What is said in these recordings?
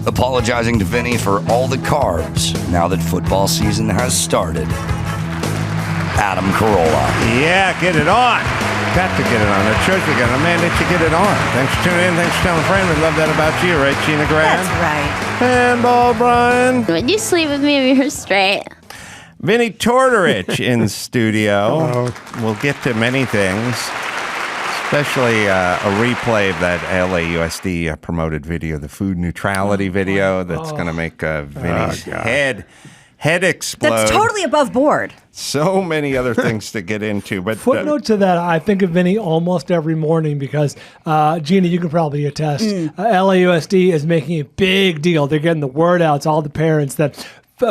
apologizing to Vinnie for all the carbs now that football season has started. Adam Carolla. Yeah, get it on. Got to get it on. The church we got a man that you get it on. Thanks for tuning in. Thanks for telling a friend. We love that about you, right, Gina Grad? That's right. Handball, Bryan. Would you sleep with me if you're straight? Vinnie Tortorich in studio. We'll get to many things, especially a replay of that LAUSD promoted video, the food neutrality video that's going to make Vinnie's head explode. That's totally above board. So many other things to get into. But footnote to that, I think of Vinnie almost every morning because, Gina, you can probably attest, LAUSD is making a big deal. They're getting the word out to all the parents that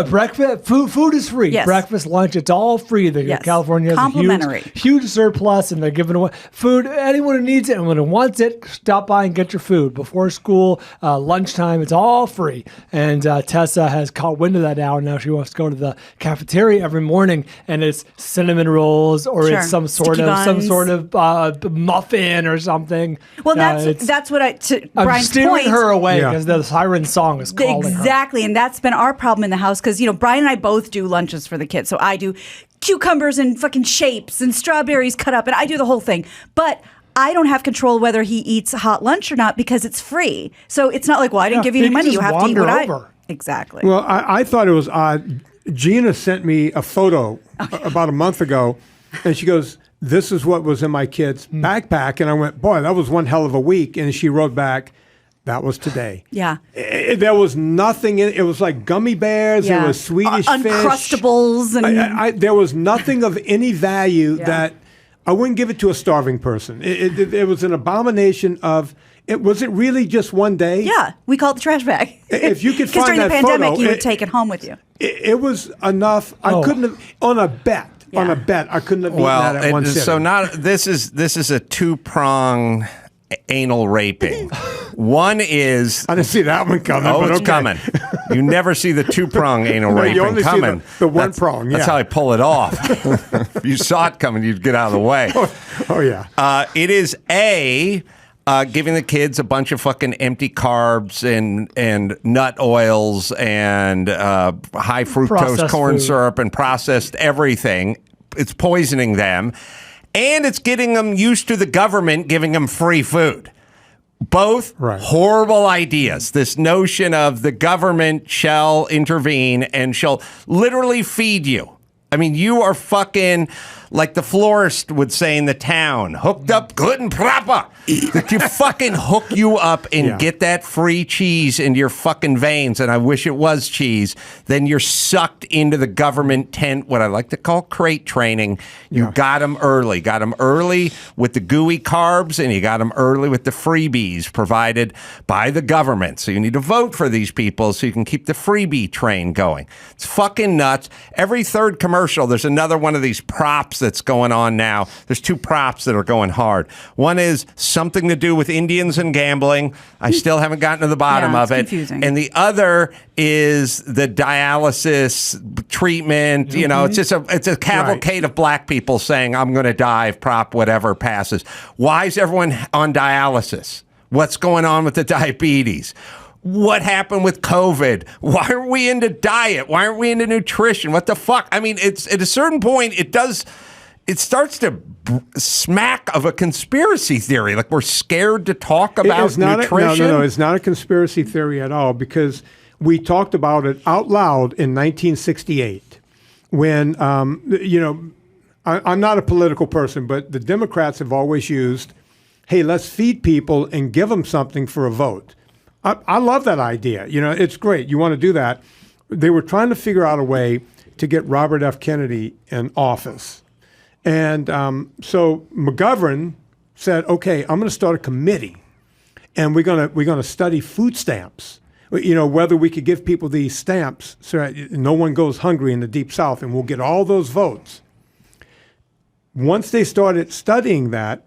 breakfast food is free. Yes. Breakfast, lunch, it's all free. California has a huge surplus, and they're giving away food. Anyone who needs it and who wants it, stop by and get your food before school, lunchtime. It's all free. And Tessa has caught wind of that now, and now she wants to go to the cafeteria every morning, and it's cinnamon rolls or it's some sort of muffin or something. Well, that's what I'm Brian's steering her away because the siren song is calling her. Exactly, and that's been our problem in the house. Because, Brian and I both do lunches for the kids. So I do cucumbers and fucking shapes and strawberries cut up, and I do the whole thing. But I don't have control whether he eats hot lunch or not because it's free. So it's not like, well, I didn't give you any money. You have to eat what I... Exactly. Well, I thought it was odd. Gina sent me a photo about a month ago, and she goes, this is what was in my kid's backpack. And I went, boy, that was one hell of a week. And she wrote back, that was today. Yeah. There was nothing in it. It was like gummy bears. There was Swedish fish. Uncrustables. And there was nothing of any value that I wouldn't give it to a starving person. It was an abomination of... Was it really just one day? Yeah. We call it the trash bag. If you could find that photo... Because during the pandemic, you would take it home with you. It was enough. I couldn't have... On a bet, I couldn't have eaten that at one sitting. So this is a two-prong... anal raping. One is... I didn't see that one coming. Oh, it's coming. You never see the two-prong anal raping you only coming. See the one prong, That's how I pull it off. If you saw it coming, you'd get out of the way. Oh yeah. It is giving the kids a bunch of fucking empty carbs and nut oils and high fructose Processed corn food. syrup and processed everything. It's poisoning them. And it's getting them used to the government giving them free food. Both horrible ideas. This notion of the government shall intervene and shall literally feed you. I mean, you are fucking, like the florist would say in the town, hooked up gluten proper. That you fucking hook you up and get that free cheese into your fucking veins, and I wish it was cheese. Then you're sucked into the government tent, what I like to call crate training. You got them early. Got them early with the gooey carbs, and you got them early with the freebies provided by the government. So you need to vote for these people so you can keep the freebie train going. It's fucking nuts. Every third commercial, there's another one of these props that's going on now. There's two props that are going hard. One is something to do with Indians and gambling. I still haven't gotten to the bottom of it. Confusing. And the other is the dialysis treatment. You know, it's a cavalcade of black people saying, I'm going to die if Prop whatever passes. Why is everyone on dialysis? What's going on with the diabetes? What happened with COVID? Why are we into diet? Why aren't we into nutrition? What the fuck? I mean, it's at a certain point, it starts to smack of a conspiracy theory. Like we're scared to talk about nutrition. No, it's not a conspiracy theory at all because we talked about it out loud in 1968 when, I'm not a political person, but the Democrats have always used, hey, let's feed people and give them something for a vote. I love that idea. It's great. You want to do that. They were trying to figure out a way to get Robert F. Kennedy in office. And so McGovern said, okay, I'm going to start a committee and we're going to study food stamps, whether we could give people these stamps so that no one goes hungry in the Deep South, and we'll get all those votes. Once they started studying that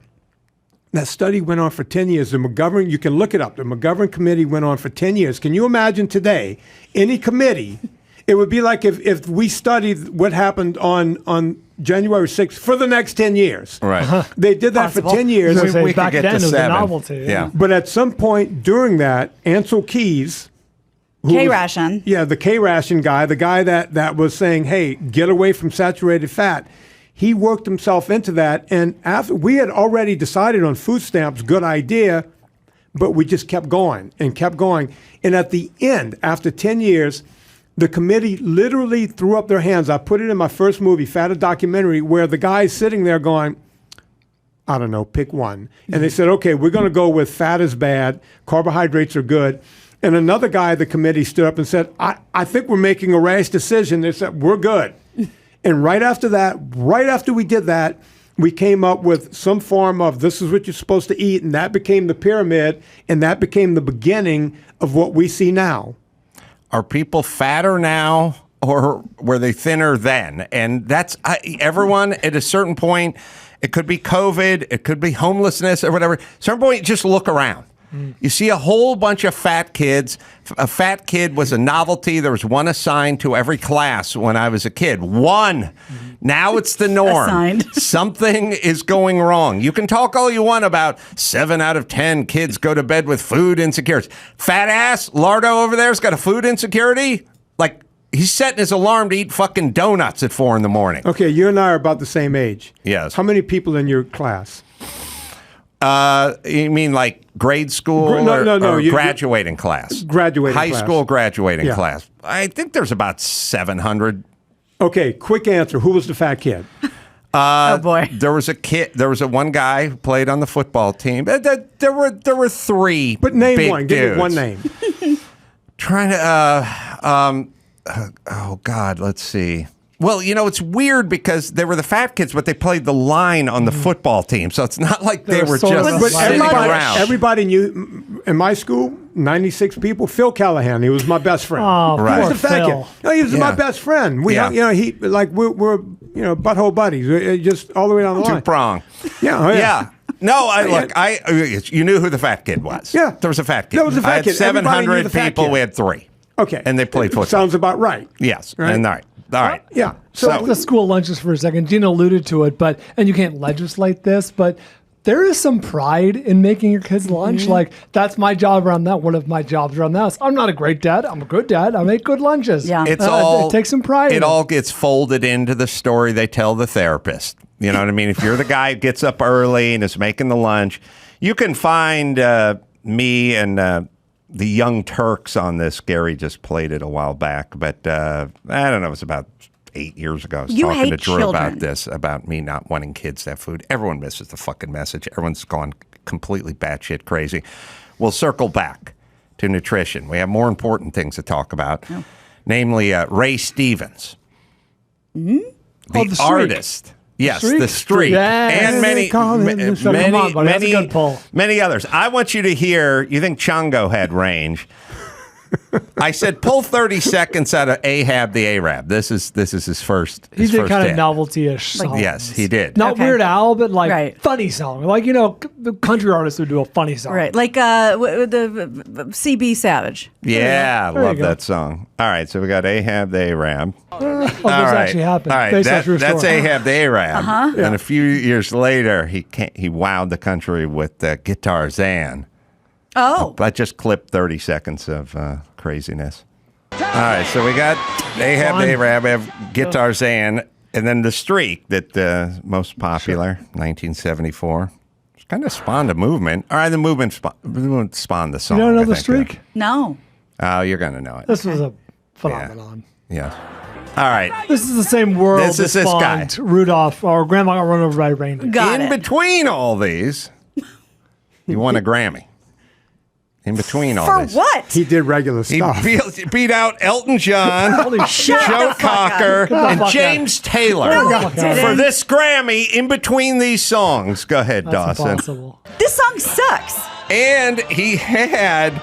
study went on for 10 years. The McGovern, you can look it up. The McGovern committee went on for 10 years. Can you imagine today, any committee, it would be like if we studied what happened on January 6th for the next 10 years. Right. They did that for 10 years. We could get to 7. Yeah. But at some point during that, Ansel Keys K-ration. Yeah, the K-ration guy, the guy that was saying, hey, get away from saturated fat. He worked himself into that. And after we had already decided on food stamps, good idea, but we just kept going and kept going. And at the end, after 10 years, the committee literally threw up their hands. I put it in my first movie, Fat, a documentary, where the guy's sitting there going, I don't know, pick one. And they said, okay, we're going to go with fat is bad, carbohydrates are good. And another guy at the committee stood up and said, I think we're making a rash decision. They said, we're good. And right after that, right after we did that, we came up with some form of this is what you're supposed to eat. And that became the pyramid. And that became the beginning of what we see now. Are people fatter now or were they thinner then? And that's everyone at a certain point. It could be COVID. It could be homelessness or whatever. At a certain point, just look around. You see a whole bunch of fat kids. A fat kid was a novelty. There was one assigned to every class when I was a kid. One. Now it's the norm. Assigned. Something is going wrong. You can talk all you want about 7 out of 10 kids go to bed with food insecurities. Fat ass Lardo over there's got a food insecurity. Like, he's setting his alarm to eat fucking donuts at 4 a.m. Okay, you and I are about the same age. Yes. How many people in your class? You mean like grade school or graduating class? Graduating High class. School graduating class. I think there's about 700. Okay, quick answer. Who was the fat kid? Oh boy. There was a kid. There was one guy who played on the football team. There were 3. But name big one. dudes. Give me one name. Trying to. Oh God. Let's see. Well, you know, it's weird because they were the fat kids, but they played the line on the football team. So it's not like they were just sitting around. Everybody knew, in my school, 96 people, Phil Callahan, he was my best friend. Oh, right. He was the fat kid. No, he was my best friend. We, we're butthole buddies, just all the way down the line. Two-prong. Yeah. No, you knew who the fat kid was. Yeah. There was a fat kid. There was a fat I had kid. Everybody knew 700 the fat people. kid. We had 3. Okay. And they played football. Sounds about right. Yes. Right? And all right. Yeah. So the school lunches for a second. Gina alluded to it, and you can't legislate this, but there is some pride in making your kids lunch. Like, that's my job around that. One of my jobs around that. I'm not a great dad. I'm a good dad. I make good lunches. Yeah. It takes some pride. It all gets folded into the story they tell the therapist. You know what I mean? If you're the guy who gets up early and is making the lunch, you can find me and the Young Turks on this. Gary just played it a while back, but I don't know. It was about 8 years ago. I was talking to Drew about this, about me not wanting kids to have food. Everyone misses the fucking message. Everyone's gone completely batshit crazy. We'll circle back to nutrition. We have more important things to talk about, namely Ray Stevens, the artist. Yes, the streak, and many others. I want you to hear. You think Chongo had range? I said, pull 30 seconds out of Ahab the Arab. This is his first. He did kind of novelty-ish songs. Yes, he did. Not Weird Al, but funny song. Like, the country artists would do a funny song. Right, like the CB Savage. Yeah, I love that song. All right, so we got Ahab the Arab. This actually happened. All right, that's Ahab the Arab. And a few years later, he wowed the country with Guitar Zan. Oh. I just clipped 30 seconds of craziness. All right, so we got Ahab the Arab, we have Guitar Zan, and then the streak that most popular, 1974. It's kind of spawned a movement. All right, the movement spawned the song. You don't know the streak? No. Oh, you're going to know it. This was a phenomenon. Yeah. All right. This is the same world this is this guy. Rudolph, or Grandma got run over by a reindeer. In between all these, he won a Grammy. In between all this. For what? He did regular stuff. He beat out Elton John, Joe Cocker, and James Taylor for this Grammy in between these songs. Go ahead, Dawson. Impossible. This song sucks. And he had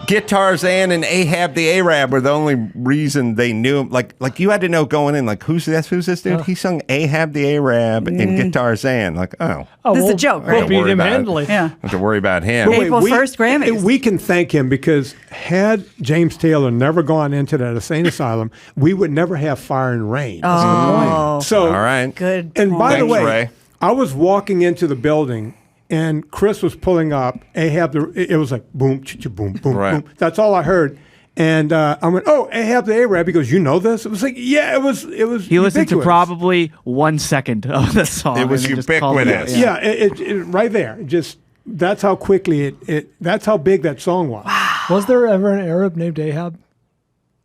Guitar Zan and Ahab the Arab were the only reason they knew him. Like you had to know going in, like, who's this dude? He sung Ahab the Arab and Guitar Zan. Like, this is a joke, right? We'll beat him handily. Yeah. Don't have to worry about him. April 1st Grammys. We can thank him because had James Taylor never gone into that insane asylum, we would never have Fire and Rain. Oh. So, all right. Good. And by the way, Ray. I was walking into the building and Chris was pulling up. It was like boom, boom, boom, Right. boom. That's all I heard. And I went, oh, Ahab the Arab. He goes, you know this? It was like, yeah, it was. He listened to probably 1 second of the song. It was ubiquitous. Yeah, it right there. Just that's how quickly that's how big that song was. Wow. Was there ever an Arab named Ahab?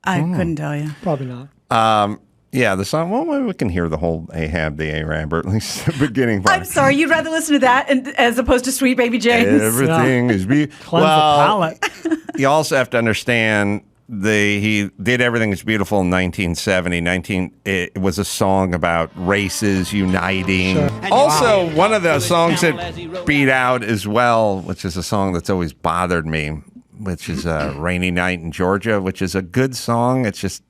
I couldn't tell you. Probably not. Yeah, the song. Well, maybe we can hear the whole Ahab the Arab, or at least the beginning part. I'm sorry, you'd rather listen to that as opposed to Sweet Baby James. Everything is Cleanse the palate. You also have to understand he did Everything is Beautiful in 1970. It was a song about races uniting. Sure. Also, one of the songs that beat out as well, which is a song that's always bothered me, which is Rainy Night in Georgia, which is a good song. It's just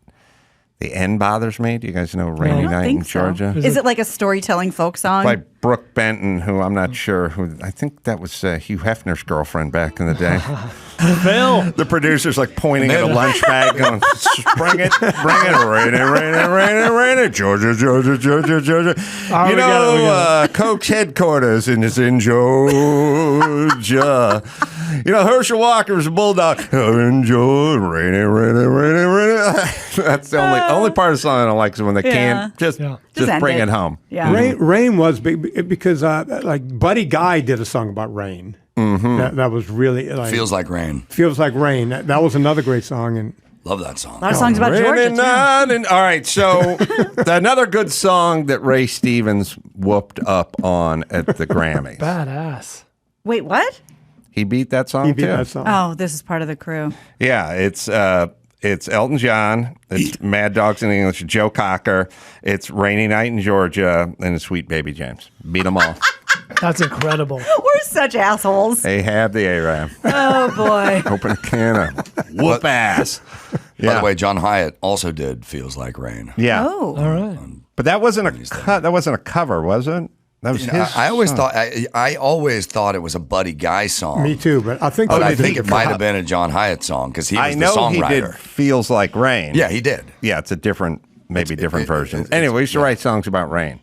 the end bothers me. Do you guys know Rainy Night in Georgia? So. Is it like a storytelling folk song? By Brooke Benton, who I'm not sure who. I think that was Hugh Hefner's girlfriend back in the day. Phil. The producer's like pointing at a lunch bag, going, "Bring it, rainy, Georgia, Georgia, Georgia, Georgia." You know, Coke's headquarters is in Georgia. You know, Herschel Walker's a bulldog. In Georgia, rainy. That's the only part of the song I don't like is when they can't just bring it home. Yeah. Rain was big because like Buddy Guy did a song about rain. Mm-hmm. That was really like Feels Like Rain. Feels Like Rain. That was another great song. And love that song. A lot of songs about Georgia, too. All right, so another good song that Ray Stevens whooped up on at the Grammys. Badass. Wait, what? He beat that song, he beat that song. Oh, this is part of the crew. Yeah, it's Elton John, it's Mad Dogs in English, Joe Cocker, it's Rainy Night in Georgia, and it's Sweet Baby James. Beat them all. That's incredible. We're such assholes. Ahab the Arab. Oh, boy. Open a can of whoop ass. By the way, John Hyatt also did Feels Like Rain. Yeah. Oh. All right. But that wasn't that wasn't a cover, was it? That was his I always song. thought I always thought it was a Buddy Guy song. Me too, but I think it might have been a John Hyatt song because he was the songwriter. He did Feels Like Rain. Yeah, he did. Yeah, it's a different version. Anyway, we used to write songs about rain.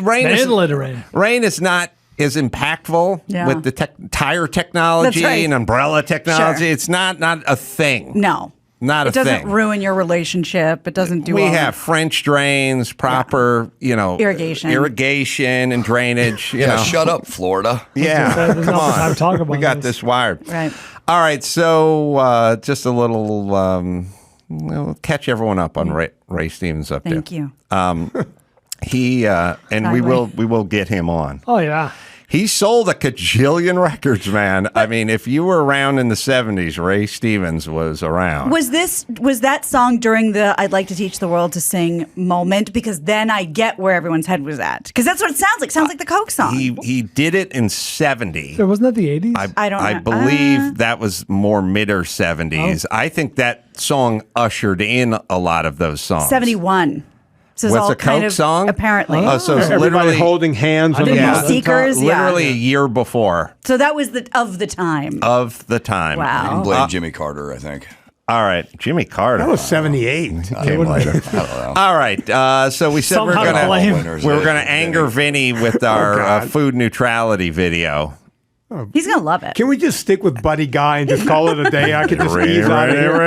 Rain is not as impactful with the tire technology and umbrella technology. Sure. It's not a thing. No. Not a thing. It doesn't ruin your relationship. It doesn't do. We have French drains, proper, irrigation and drainage. You know. Shut up, Florida. Yeah, come on. Talk about we got this wired. Right. All right. So just a little. We'll catch everyone up on Ray Stevens up there. Thank you. He and we will get him on. Oh yeah. He sold a cajillion records, man. I mean, if you were around in the 70s, Ray Stevens was around. Was that song during the I'd Like to Teach the World to Sing moment? Because then I get where everyone's head was at. Because that's what it sounds like. It sounds like the Coke song. He did it in 70. So wasn't that the 80s? I believe that was more mid or 70s. Oh. I think that song ushered in a lot of those songs. 71. So what's a Coke song? Apparently. Oh, so it's everybody holding hands on the Seekers, literally a year before. So that was of the time. Of the time. Wow. You can blame Jimmy Carter, I think. All right, Jimmy Carter. That was 78. Came later. I don't know. All right, so we said we're gonna anger Vinny with our food neutrality video. He's gonna love it. Can we just stick with Buddy Guy and just call it a day? I could just ease out of here.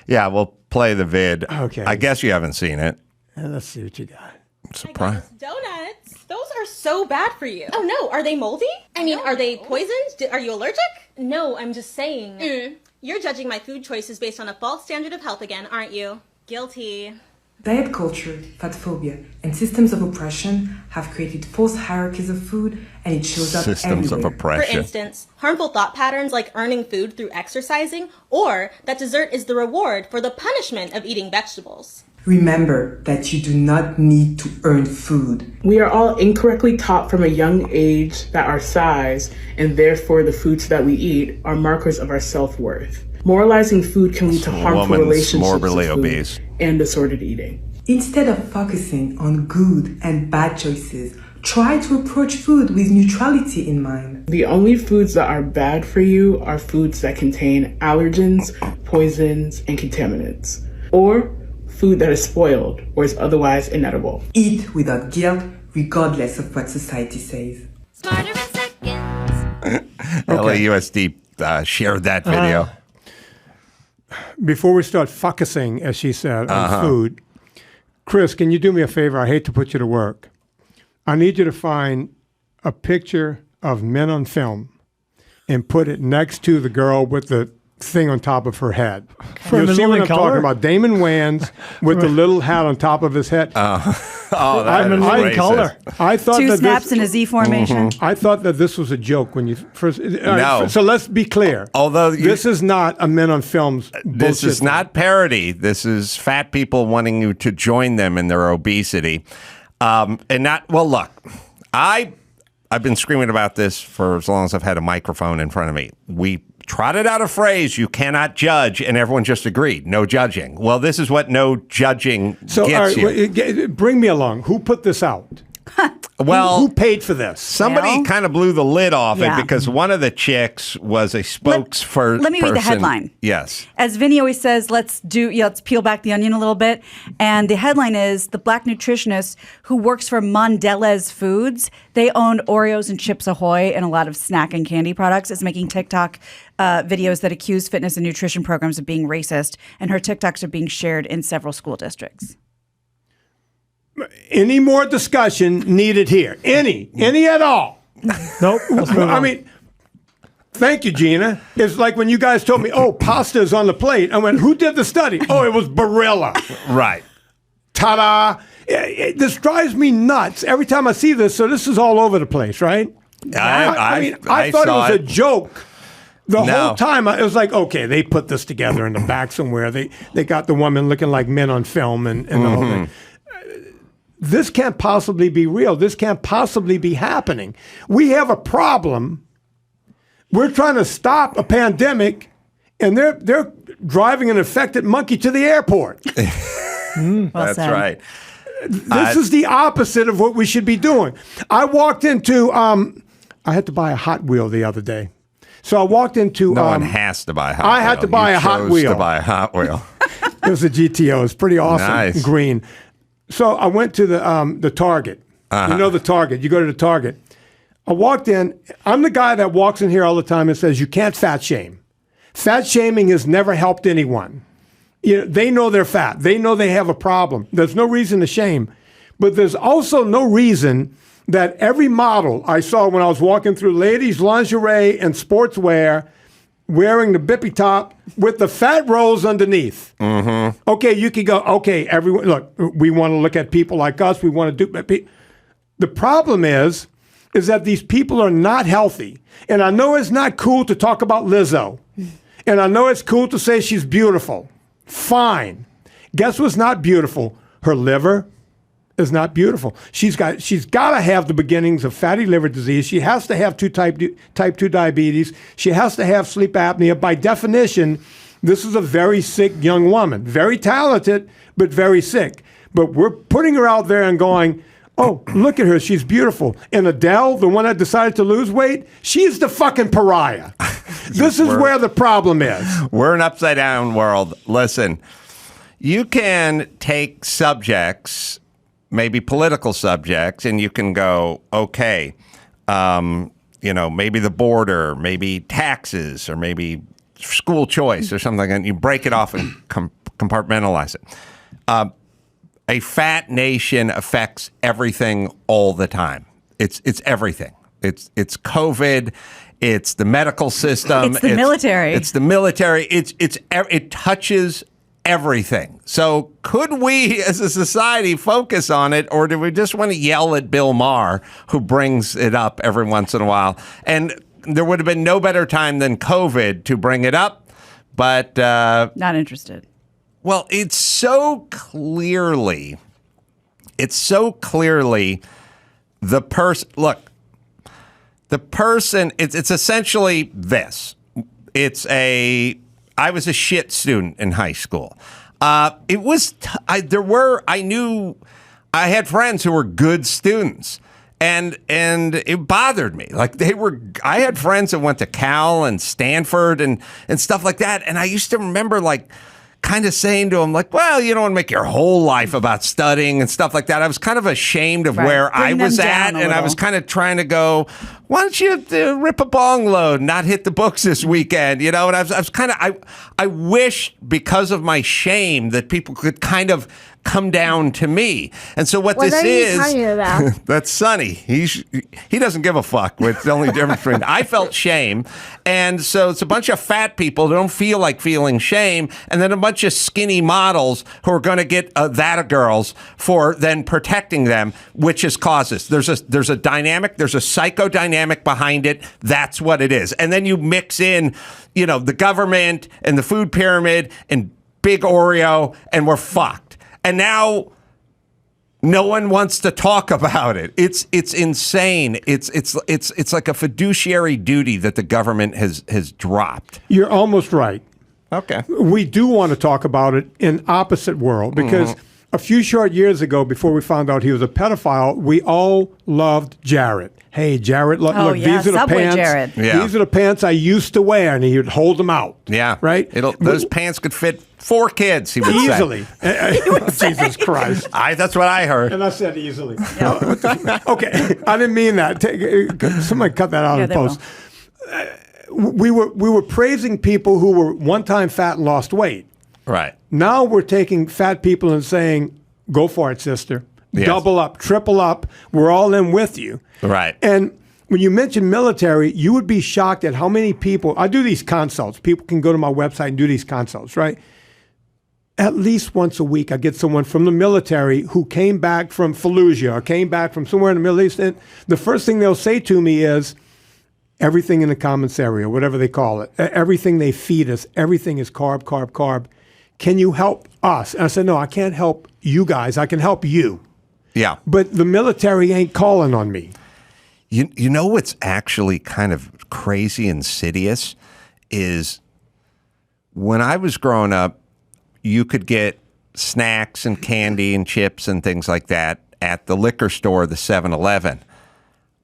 Yeah, we'll play the vid. Okay. I guess you haven't seen it. Let's see what you got. Surprise. Donuts. Those are so bad for you. Oh no, are they moldy? I mean, are they poisoned? Are you allergic? No, I'm just saying. You're judging my food choices based on a false standard of health again, aren't you? Guilty. Diet culture, fat phobia, and systems of oppression have created false hierarchies of food, and it shows up systems everywhere. of oppression. For instance, harmful thought patterns like earning food through exercising, or that dessert is the reward for the punishment of eating vegetables. Remember that you do not need to earn food. We are all incorrectly taught from a young age that our size, and therefore the foods that we eat, are markers of our self-worth. Moralizing food can lead to harmful relationships with food and disordered eating. Instead of focusing on good and bad choices, try to approach food with neutrality in mind. The only foods that are bad for you are foods that contain allergens, poisons, and contaminants, or food that is spoiled or is otherwise inedible. Eat without guilt, regardless of what society says. Smarter in seconds. LAUSD shared that video. Before we start focusing, as she said, on food, Chris, can you do me a favor? I hate to put you to work. I need you to find a picture of men on film and put it next to the girl with the thing on top of her head. You see what I'm talking about? Damon Wayans with the little hat on top of his head. I'm in living color. I thought Two that snaps in a Z formation. I thought that this was a joke when you first. No. So let's be clear. Although this is not a Men on Films bullshit. This is not parody. This is fat people wanting you to join them in their obesity. Look, I've been screaming about this for as long as I've had a microphone in front of me. We trotted out a phrase, you cannot judge, and everyone just agreed, no judging. Well, this is what no judging gets you. Bring me along. Who put this out? Well, who paid for this? Somebody kind of blew the lid off it because one of the chicks was a spokesperson. Let me read the headline. Yes. As Vinnie always says, let's peel back the onion a little bit. And the headline is, the black nutritionist who works for Mondelez Foods, they own Oreos and Chips Ahoy and a lot of snack and candy products, is making TikTok videos that accuse fitness and nutrition programs of being racist. And her TikToks are being shared in several school districts. Any more discussion needed here? Any at all? Nope. I mean, thank you, Gina. It's like when you guys told me, pasta is on the plate. I went, who did the study? Oh, it was Barilla. Right. Ta-da. This drives me nuts every time I see this. So this is all over the place, right? I thought it was a joke. The whole time, it was like, okay, they put this together in the back somewhere. They got the woman looking like Men on Film and the whole thing. This can't possibly be real. This can't possibly be happening. We have a problem. We're trying to stop a pandemic, and they're driving an infected monkey to the airport. That's right. This is the opposite of what we should be doing. I walked into, I had to buy a Hot Wheel the other day. So I walked into. No one has to buy a Hot Wheel. I had to buy a Hot Wheel. To buy a Hot Wheel. It was a GTO. It's pretty awesome. Nice. Green. So I went to the Target. You know the Target. You go to the Target. I walked in. I'm the guy that walks in here all the time and says, you can't fat shame. Fat shaming has never helped anyone. They know they're fat. They know they have a problem. There's no reason to shame. But there's also no reason that every model I saw when I was walking through ladies' lingerie and sportswear wearing the bippy top with the fat rolls underneath. Mm-hmm. Okay, you could go, okay, everyone, look, we want to look at people like us. We want to do. The problem is that these people are not healthy. And I know it's not cool to talk about Lizzo. And I know it's cool to say she's beautiful. Fine. Guess what's not beautiful? Her liver is not beautiful. She's got to have the beginnings of fatty liver disease. She has to have type 2 diabetes. She has to have sleep apnea. By definition, this is a very sick young woman. Very talented, but very sick. But we're putting her out there and going, oh, look at her. She's beautiful. And Adele, the one that decided to lose weight, she's the fucking pariah. This is where the problem is. We're an upside down world. Listen, you can take subjects, maybe political subjects, and you can go, okay, maybe the border, maybe taxes, or maybe school choice or something like that. And you break it off and compartmentalize it. A fat nation affects everything all the time. It's everything. It's COVID. It's the medical system. It's the military. It's the military. It touches everything. So could we as a society focus on it, or do we just want to yell at Bill Maher, who brings it up every once in a while? And there would have been no better time than COVID to bring it up, but not interested. Well, it's so clearly the person. Look, the person. It's essentially this. I was a shit student in high school. I had friends who were good students, and it bothered me. Like I had friends that went to Cal and Stanford and stuff like that, and I used to remember like kind of saying to him, like, well, you don't want to make your whole life about studying and stuff like that. I was kind of ashamed of where I was at, and I was kind of trying to go, why don't you rip a bong load and not hit the books this weekend, And I was kind of, I wish because of my shame that people could kind of come down to me. And so what this is, talking about? That's Sonny. He doesn't give a fuck. It's the only difference between I felt shame. And so it's a bunch of fat people who don't feel like feeling shame, and then a bunch of skinny models who are going to get that girls for then protecting them, which is causes. There's a dynamic, there's a psychodynamic behind it. That's what it is. And then you mix in, the government and the food pyramid and Big Oreo, and we're fucked. And now no one wants to talk about it. It's insane. It's like a fiduciary duty that the government has dropped. You're almost right. Okay. We do want to talk about it in opposite world because a few short years ago, before we found out he was a pedophile, we all loved Jared. Hey, Jared, look, these are the Subway pants. Jared. Yeah. These are the pants I used to wear, and he would hold them out. Yeah. Right? Those pants could fit 4 kids, he would easily. say. Jesus Christ. That's what I heard. And I said easily. Okay. I didn't mean that. Somebody cut that out of the post. We were praising people who were one-time fat and lost weight. Right. Now we're taking fat people and saying, go for it, sister. Yes. Double up, triple up. We're all in with you. Right. And when you mention military, you would be shocked at how many people. I do these consults. People can go to my website and do these consults, right? At least once a week, I get someone from the military who came back from Fallujah or came back from somewhere in the Middle East. And the first thing they'll say to me is, everything in the commissary, or whatever they call it, everything they feed us, everything is carb, carb, carb. Can you help us? And I said, no, I can't help you guys. I can help you. Yeah. But the military ain't calling on me. You know what's actually kind of crazy, insidious, is when I was growing up, you could get snacks and candy and chips and things like that at the liquor store, the 7-Eleven.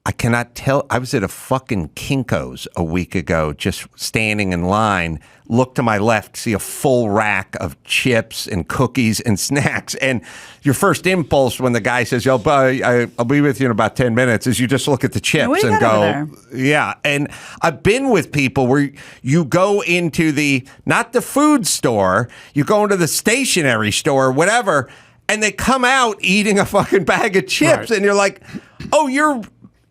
I cannot tell. I was at a fucking Kinko's a week ago, just standing in line, look to my left, see a full rack of chips and cookies and snacks. And your first impulse when the guy says, I'll be with you in about 10 minutes, is you just look at the chips and go, yeah. And I've been with people where you go into not the food store, you go into the stationery store or whatever, and they come out eating a fucking bag of chips. Right. And you're like, oh, you're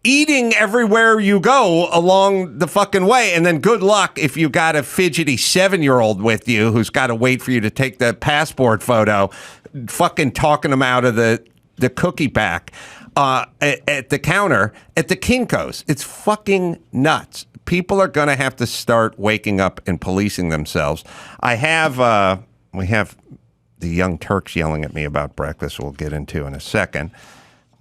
eating everywhere you go along the fucking way. And then good luck if you got a fidgety 7-year-old with you who's got to wait for you to take the passport photo, fucking talking them out of the cookie pack at the counter at the Kinko's. It's fucking nuts. People are going to have to start waking up and policing themselves. We have the Young Turks yelling at me about breakfast we'll get into in a second.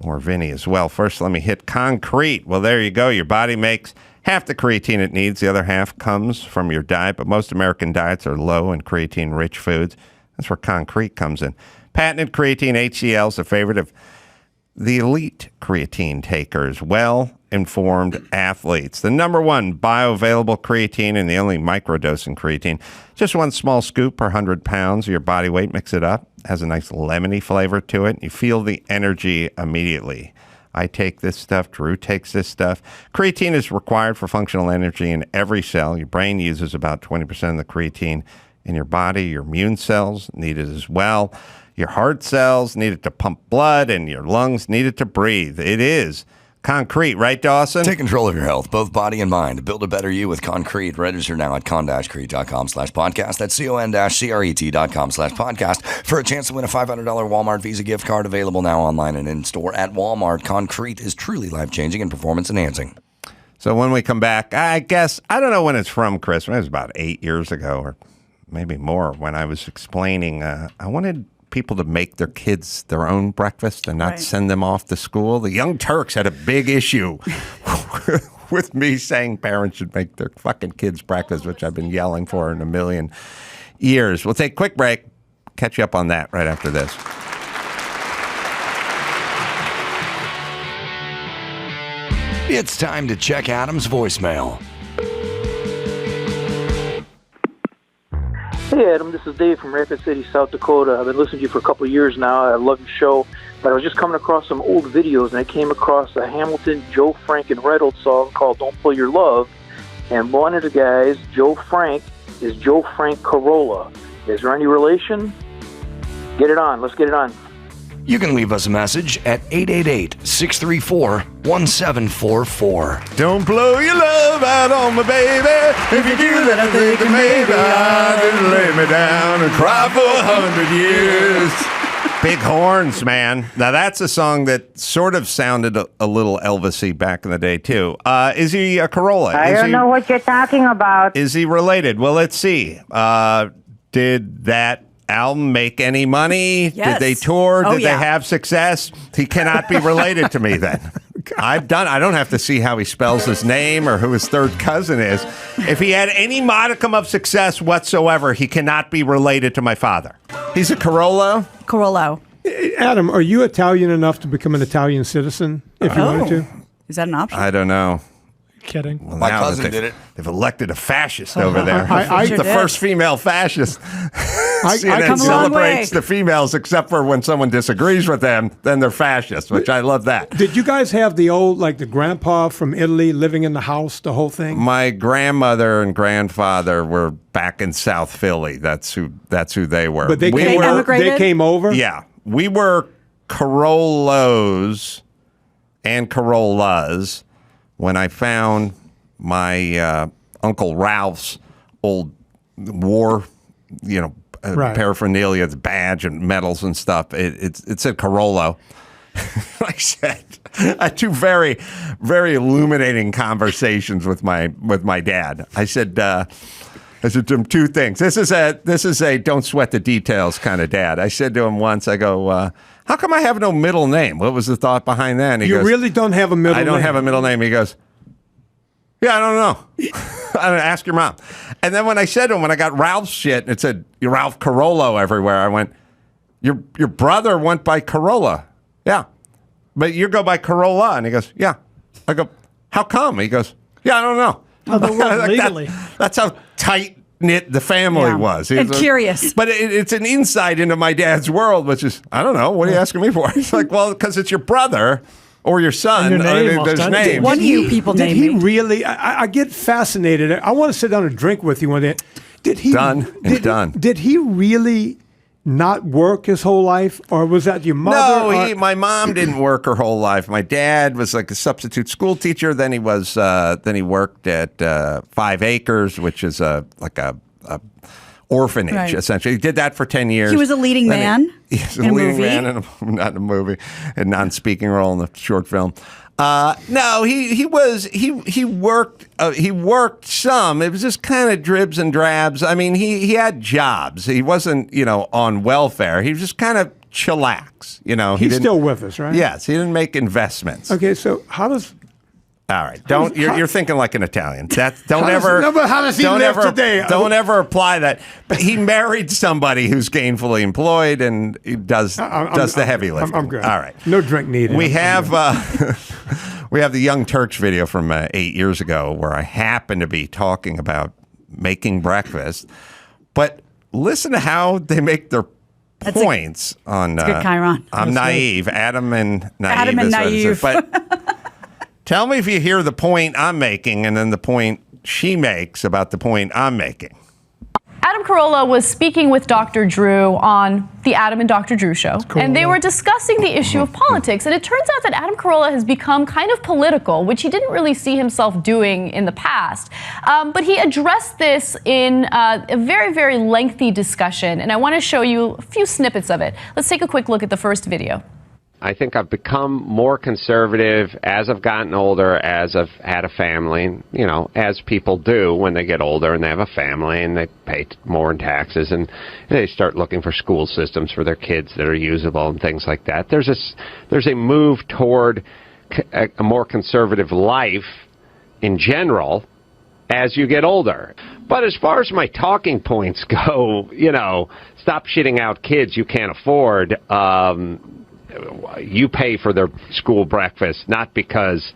Or Vinny as well. First, let me hit concrete. Well, there you go. Your body makes half the creatine it needs. The other half comes from your diet, but most American diets are low in creatine-rich foods. That's where concrete comes in. Patented creatine HCl is a favorite of the elite creatine takers, well-informed athletes. The number one bioavailable creatine and the only microdosing creatine. Just one small scoop per 100 pounds of your body weight. Mix it up. Has a nice lemony flavor to it. You feel the energy immediately. I take this stuff. Drew takes this stuff. Creatine is required for functional energy in every cell. Your brain uses about 20% of the creatine in your body. Your immune cells need it as well. Your heart cells need it to pump blood, and your lungs need it to breathe. It is Concrete, right, Dawson? Take control of your health, both body and mind. Build a better you with Concrete. Register now at con-crete.com/podcast. That's con-cret.com/podcast for a chance to win a $500 Walmart Visa gift card, available now online and in-store at Walmart. Concrete is truly life-changing and performance-enhancing. So when we come back, I guess, I don't know when it's from, Chris. It was about 8 years ago or maybe more when I was explaining, I wanted people to make their kids their own breakfast and not send them off to school. The Young Turks had a big issue with me saying parents should make their fucking kids breakfast, which I've been yelling for in a million years. We'll take a quick break. Catch you up on that right after this. It's time to check Adam's voicemail. Hey, Adam, this is Dave from Rapid City, South Dakota. I've been listening to you for a couple of years now. I love your show. But I was just coming across some old videos, and I came across a Hamilton, Joe Frank, and Red Old song called Don't Pull Your Love. And one of the guys, Joe Frank, is Joe Frank Carolla. Is there any relation? Get it on. Let's get it on. You can leave us a message at 888-634-1744. Don't blow your love out on me, baby. If you do, then I think that maybe I'll just lay me down and cry for 100 years. Big horns, man. Now, that's a song that sort of sounded a little Elvis-y back in the day, too. Is he a Carolla? I don't know what you're talking about. Is he related? Well, let's see. Did that album make any money? Yes. Did they tour? Oh, Did they have success? He cannot be related to me then. I don't have to see how he spells his name or who his third cousin is. If he had any modicum of success whatsoever, he cannot be related to my father. He's a Carolla. Carollo. Adam, are you Italian enough to become an Italian citizen if you wanted to? Is that an option? I don't know. Kidding. Well, My cousin did it. They've elected a fascist over there. Sure the did. first female fascist. CNN come a long celebrates way. the females, except for when someone disagrees with them, then they're fascists, which I love that. Did you guys have the old, like the grandpa from Italy living in the house, the whole thing? My grandmother and grandfather were back in South Philly. That's who they were. But they emigrated? came over? Yeah. We were Carollos and Carollas when I found my Uncle Ralph's old war, paraphernalia, the badge and medals and stuff. It said Carolla. I had two very, very illuminating conversations with my dad. I said to him two things. This is a don't sweat the details kind of dad. I said to him once, I go, how come I have no middle name? What was the thought behind that? And he You goes, really don't have a middle name? I don't have a middle name. He goes, yeah, I don't know. I don't ask your mom. And then when I said to him, when I got Ralph's shit, and it said Ralph Carollo everywhere, I went, your brother went by Carolla. Yeah. But you go by Carolla. And he goes, yeah. I go, how come? He goes, yeah, I don't know. Oh, the word legally. That's how tight-knit the family was. And curious. But it's an insight into my dad's world, which is, I don't know. What are you asking me for? It's like, well, because it's your brother or your son. And your name, there's names. One of you people Did name he me. really? I get fascinated. I want to sit down and drink with you one day. Did he? Done. Did he really not work his whole life, or was that your mother? No, my mom didn't work her whole life. My dad was like a substitute school teacher. Then he worked at 5 Acres, which is like a orphanage, Right. essentially. He did that for 10 years. He was a leading man He's a in a leading movie? man not in a movie, a non-speaking role in the short film. No, he worked some. It was just kind of dribs and drabs. I mean, he had jobs. He wasn't, on welfare. He was just kind of chillax. He's still with us, right? Yes, he didn't make investments. Okay, so how does? All right, you're thinking like an Italian. Don't how does he live today? Don't ever apply that. But he married somebody who's gainfully employed and he does the heavy lifting. I'm good. All right, no drink needed. We have the Young Turks video from 8 years ago where I happen to be talking about making breakfast, but listen to how they make their points on. That's good, Chiron. I'm naive. Adam and naive. Adam and naive. But tell me if you hear the point I'm making and then the point she makes about the point I'm making. Adam Carolla was speaking with Dr. Drew on the Adam and Dr. Drew show, and they were discussing the issue of politics. And it turns out that Adam Carolla has become kind of political, which he didn't really see himself doing in the past. But he addressed this in a very, very lengthy discussion, and I want to show you a few snippets of it. Let's take a quick look at the first video. I think I've become more conservative as I've gotten older, as I've had a family, as people do when they get older and they have a family and they pay more in taxes and they start looking for school systems for their kids that are usable and things like that. There's a move toward a more conservative life in general as you get older. But as far as my talking points go, stop shitting out kids you can't afford. You pay for their school breakfast, not because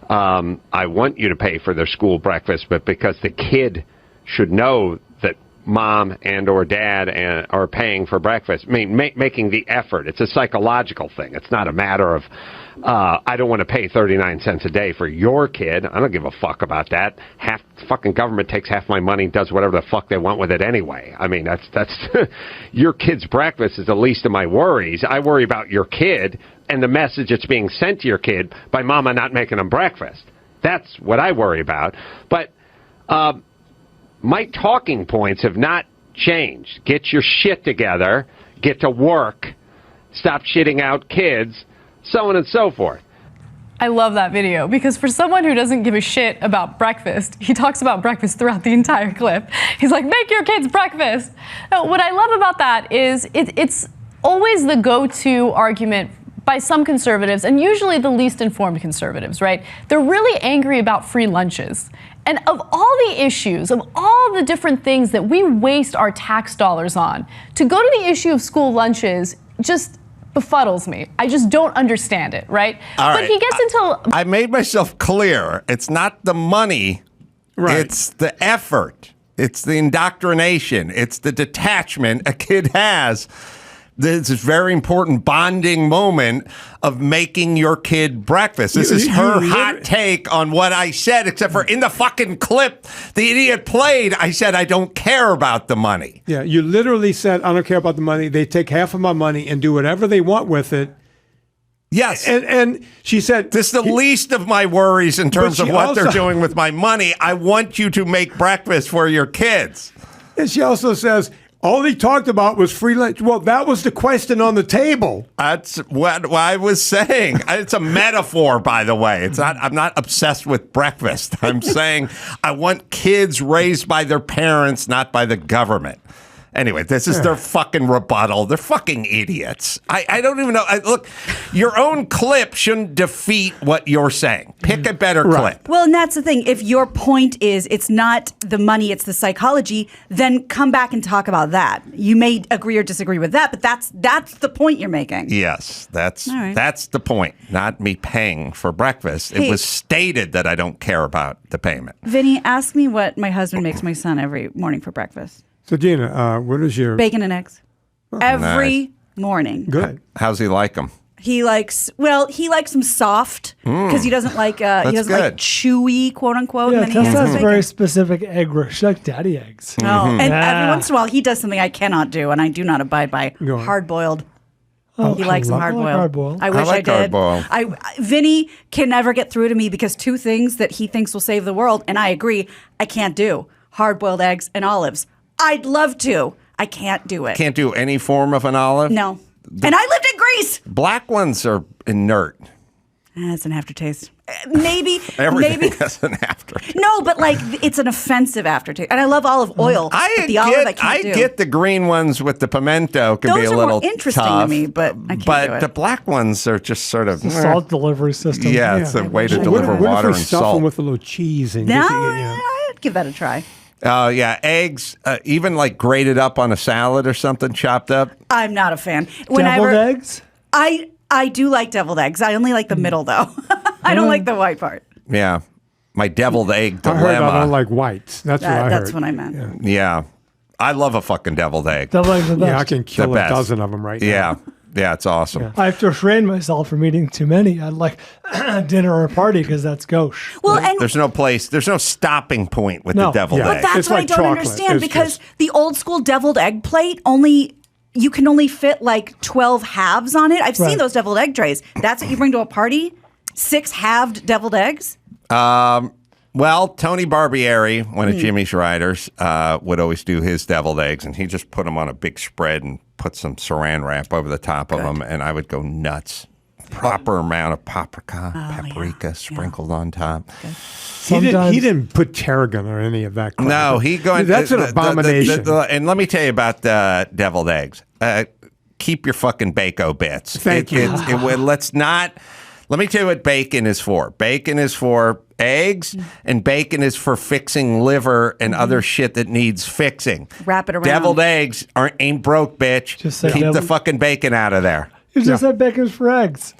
I want you to pay for their school breakfast, but because the kid should know that mom and or dad are paying for breakfast. I mean, making the effort. It's a psychological thing. It's not a matter of, I don't want to pay 39 cents a day for your kid. I don't give a fuck about that. Half the fucking government takes half my money and does whatever the fuck they want with it anyway. I mean, that's your kid's breakfast is the least of my worries. I worry about your kid and the message that's being sent to your kid by mama not making them breakfast. That's what I worry about. But my talking points have not changed. Get your shit together, get to work, stop shitting out kids, so on and so forth. I love that video because for someone who doesn't give a shit about breakfast, he talks about breakfast throughout the entire clip. He's like, make your kids breakfast. Now, what I love about that is it's always the go-to argument by some conservatives, and usually the least informed conservatives, right? They're really angry about free lunches. And of all the issues, of all the different things that we waste our tax dollars on, to go to the issue of school lunches just befuddles me. I just don't understand it, right? But he gets into... I made myself clear. It's not the money. Right. It's the effort. It's the indoctrination. It's the detachment a kid has. This is very important bonding moment of making your kid breakfast. This is her hot take on what I said, except for in the fucking clip the idiot played, I said I don't care about the money. Yeah, you literally said I don't care about the money. They take half of my money and do whatever they want with it. Yes. And she said... This is the least of my worries in terms of what they're doing with my money. I want you to make breakfast for your kids. And she also says... all he talked about was free lunch. Well, that was the question on the table. That's what I was saying. It's a metaphor, by the way. It's not. I'm not obsessed with breakfast. I'm saying I want kids raised by their parents, not by the government. Anyway, this is their fucking rebuttal. They're fucking idiots. I don't even know. Look, your own clip shouldn't defeat what you're saying. Pick a better clip. Well, and that's the thing. If your point is it's not the money, it's the psychology, then come back and talk about that. You may agree or disagree with that, but that's the point you're making. Yes, that's the point. Not me paying for breakfast. It was stated that I don't care about the payment. Vinny, ask me what my husband makes my son every morning for breakfast. So, Gina, what is your... Bacon and eggs. Every morning. Good. How's he like them? He likes them soft because he doesn't like like chewy, quote unquote. Yeah, Tessa has a very specific egg roast. She likes daddy eggs. And every once in a while he does something I cannot do, and I do not abide by hard boiled. He likes them hard boiled. I wish I did. Vinny can never get through to me because two things that he thinks will save the world, and I agree, I can't do: hard boiled eggs and olives. I'd love to. I can't do it. Can't do any form of an olive? No. And I lived in Greece. Black ones are inert. It's an aftertaste. Maybe. Everything has an aftertaste. No, but like it's an offensive aftertaste. And I love olive oil. I get the green ones with the pimento can be a little more interesting tough, to me, but I can't do it. The black ones are just sort of it's a salt delivery system. Yeah, it's a way to deliver water and salt. Stuff them with a little cheese and I'd give that a try. Oh, yeah. Eggs, even like grated up on a salad or something, chopped up. I'm not a fan. Deviled eggs? I do like deviled eggs. I only like the middle, though. I don't like the white part. Yeah. My deviled egg dilemma. I heard I don't like whites. That's what I heard. That's what I meant. Yeah. I love a fucking deviled egg. Deviled eggs are the best. Yeah, I can kill a dozen of them right now. Yeah, it's awesome. Yeah. I have to restrain myself from eating too many. I'd like dinner or a party because that's gauche. Well, and there's no stopping point with the deviled egg. But that's it's what like I don't chocolate. understand because the old school deviled egg plate you can only fit like 12 halves on it. I've seen those deviled egg trays. That's what you bring to a party? 6 halved deviled eggs? Well, Tony Barbieri, one of Jimmy's writers, would always do his deviled eggs, and he just put them on a big spread and put some saran wrap over the top of them, and I would go nuts. Proper amount of paprika sprinkled on top. He didn't put tarragon or any of that crap. No, that's an abomination. And let me tell you about deviled eggs. Keep your fucking Bako bits. Thank you. Let me tell you what bacon is for. Bacon is for eggs, and bacon is for fixing liver and other shit that needs fixing. Wrap it around. Deviled eggs ain't broke, bitch. Just say Keep the fucking bacon out of there. You just said bacon's for eggs.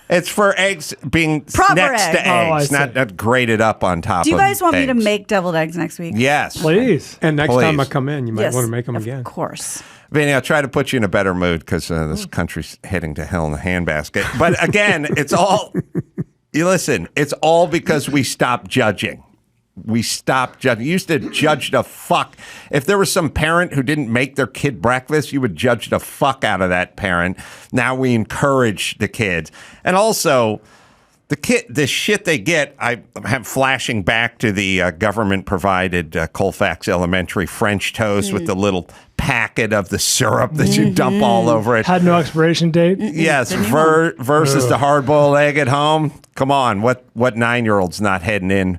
It's for eggs being Proper next egg. to eggs, not grated up on top of eggs. Do you guys want me to make deviled eggs next week? Yes. Please. And next time I come in, you might want to make them again. Of course. Vinny, I'll try to put you in a better mood because this country's heading to hell in a handbasket. But again, it's all, you listen, it's all because we stopped judging. We stopped judging. You used to judge the fuck. If there was some parent who didn't make their kid breakfast, you would judge the fuck out of that parent. Now we encourage the kids. And also, the shit they get, I am flashing back to the government-provided Colfax Elementary French toast with the little packet of the syrup that you dump all over it. Had no expiration date. Yes, versus the hard-boiled egg at home. Come on, what 9-year-old's not heading in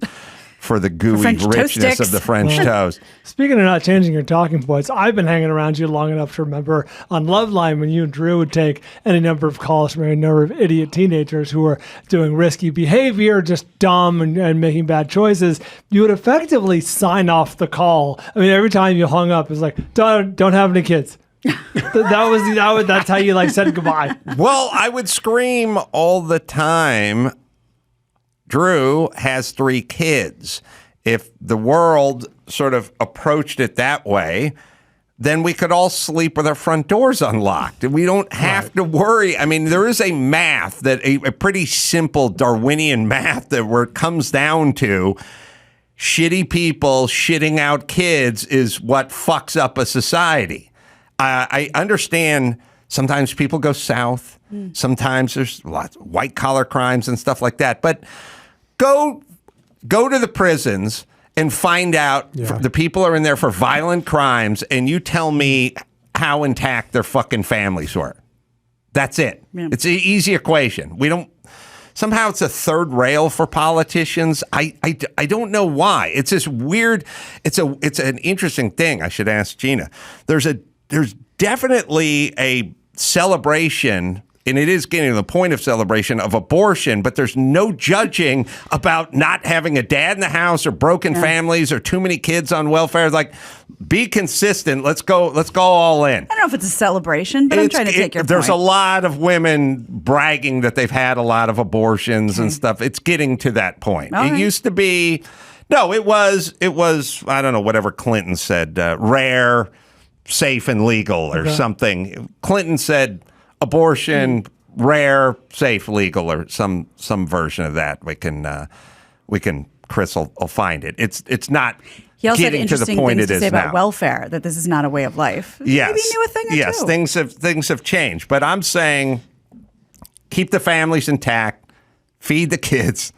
for the gooey richness of the French toast? Speaking of not changing your talking points, I've been hanging around you long enough to remember on Loveline when you and Drew would take any number of calls from a number of idiot teenagers who were doing risky behavior, just dumb and making bad choices. You would effectively sign off the call. I mean, every time you hung up, it was like, don't have any kids. That's how you said goodbye. Well, I would scream all the time. Drew has 3 kids. If the world sort of approached it that way, then we could all sleep with our front doors unlocked. And we don't have to worry. I mean, there is a math that a pretty simple Darwinian math that where it comes down to shitty people shitting out kids is what fucks up a society. I understand sometimes people go south. Sometimes there's lots of white-collar crimes and stuff like that. But go to the prisons and find out the people are in there for violent crimes, and you tell me how intact their fucking families were. That's it. Yeah. It's an easy equation. We don't. Somehow it's a third rail for politicians. I don't know why. It's this weird. It's an interesting thing. I should ask Gina. There's definitely a celebration. And it is getting to the point of celebration of abortion, but there's no judging about not having a dad in the house or broken families or too many kids on welfare. Like, be consistent. Let's go all in. I don't know if it's a celebration, but I'm trying to take your point. There's a lot of women bragging that they've had a lot of abortions and stuff. It's getting to that point. It used to be, it was, I don't know, whatever Clinton said, rare, safe, and legal or something. Clinton said, abortion, rare, safe, legal, or some version of that. We can. Chris will find it. It's not he also getting had to the interesting point things it to say is about now. welfare, that this is not a way of life. Yes, maybe he knew a thing or two. Things have changed, but I'm saying keep the families intact, feed the kids,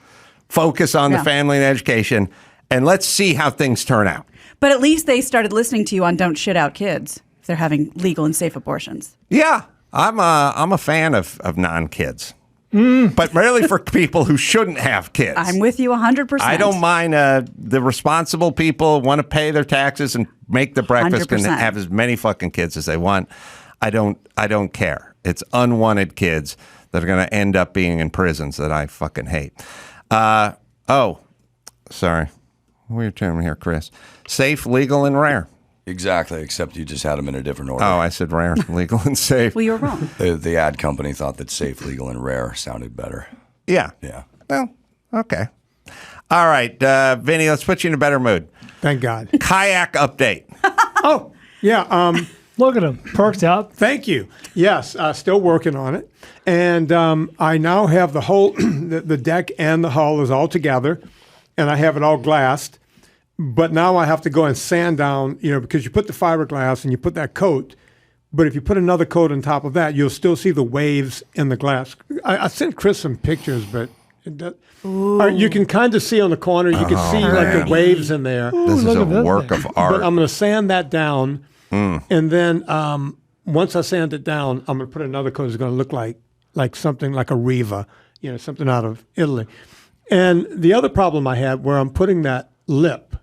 focus on the family and education, and let's see how things turn out. But at least they started listening to you on "Don't Shit Out Kids" if they're having legal and safe abortions. Yeah. I'm a fan of non-kids, but really for people who shouldn't have kids. I'm with you 100%. I don't mind the responsible people want to pay their taxes and make the breakfast 100%. and have as many fucking kids as they want. I don't care. It's unwanted kids that are going to end up being in prisons that I fucking hate. Sorry. What are you telling me here, Chris? Safe, legal, and rare. Exactly, except you just had them in a different order. Oh, I said rare, legal, and safe. Well, you're wrong. The ad company thought that safe, legal, and rare sounded better. Yeah. Yeah. Well, okay. All right, Vinny, let's put you in a better mood. Thank God. Kayak update. Oh, yeah. Look at him. Perked up. Thank you. Yes, still working on it. And I now have the whole, the deck and the hull is all together, and I have it all glassed. But now I have to go and sand down, because you put the fiberglass and you put that coat. But if you put another coat on top of that, you'll still see the waves in the glass. I sent Chris some pictures, but you can kind of see on the corner. You can see the waves in there. This is a work of art. But I'm going to sand that down. And then once I sand it down, I'm going to put another coat that's going to look like something like a Riva, something out of Italy. And the other problem I had where I'm putting that lip,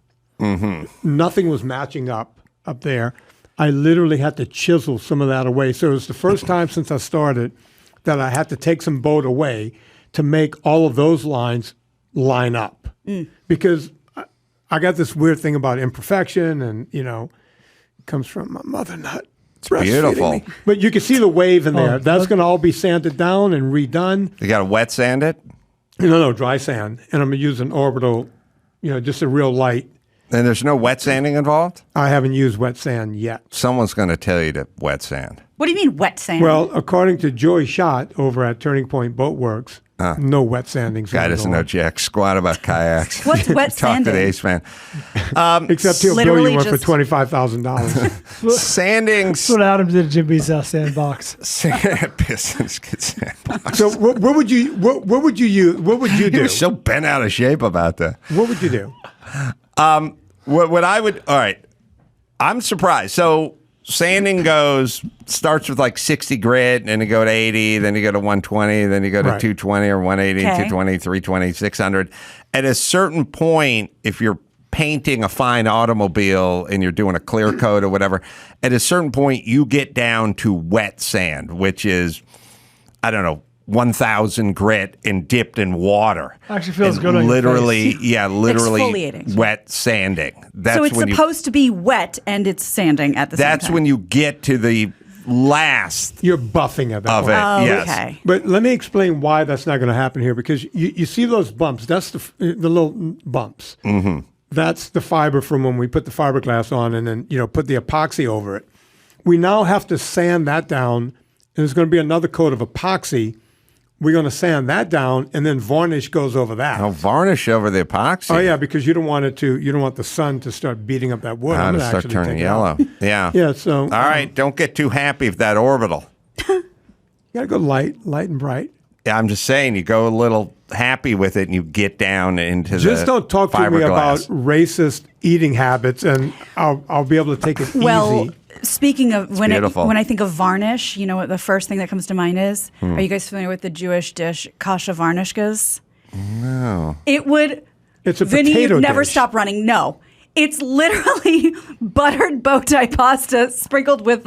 nothing was matching up there. I literally had to chisel some of that away. So it was the first time since I started that I had to take some boat away to make all of those lines line up. Because I got this weird thing about imperfection and, it comes from my mother not It's beautiful. But you can see the wave in there. That's going to all be sanded down and redone. You got to wet sand it? No, dry sand. And I'm going to use an orbital, just a real light. And there's no wet sanding involved? I haven't used wet sand yet. Someone's going to tell you to wet sand. What do you mean wet sand? Well, according to Joey Schott over at Turning Point Boat Works, no wet sanding. Guy doesn't know jack squat about kayaks. What's wet sanding? Talk to the Ace Man. Except he'll bill you one for $25,000. Sanding. That's what Adam did at Jimmy's sandbox. Pistons get sandbox. So what would you use? What would you do? He was so bent out of shape about that. What would you do? What I would, all right, I'm surprised. So sanding starts with like 60 grit, and then you go to 80, then you go to 120, then you go to 220 or 180, 220, 320, 600. At a certain point, if you're painting a fine automobile and you're doing a clear coat or whatever, at a certain point, you get down to wet sand, which is, I don't know, 1,000 grit and dipped in water. Actually feels good on literally, your face. yeah, literally Exfoliating. wet sanding. That's so it's when supposed to be wet and it's sanding at the same time. That's when you get to the last. You're buffing at that of point. it. Yes. Okay. But let me explain why that's not going to happen here, because you see those bumps. That's the little bumps. Mm-hmm. That's the fiber from when we put the fiberglass on and then put the epoxy over it. We now have to sand that down, and there's going to be another coat of epoxy. We're going to sand that down, and then varnish goes over that. Oh, varnish over the epoxy. Oh yeah, because you don't want the sun to start beating up that wood. To start turning yellow. Yeah. Yeah. So. All right, don't get too happy with that orbital. You got to go light and bright. Yeah, I'm just saying, you go a little happy with it, and you get down into just don't talk to me about racist eating habits, and I'll be able to take it easy. Speaking of, when I think of varnish, you know what the first thing that comes to mind is? Are you guys familiar with the Jewish dish kasha varnishkas? No. It's a Vinny, potato you'd never dish. stop running. No. It's literally buttered bow tie pasta sprinkled with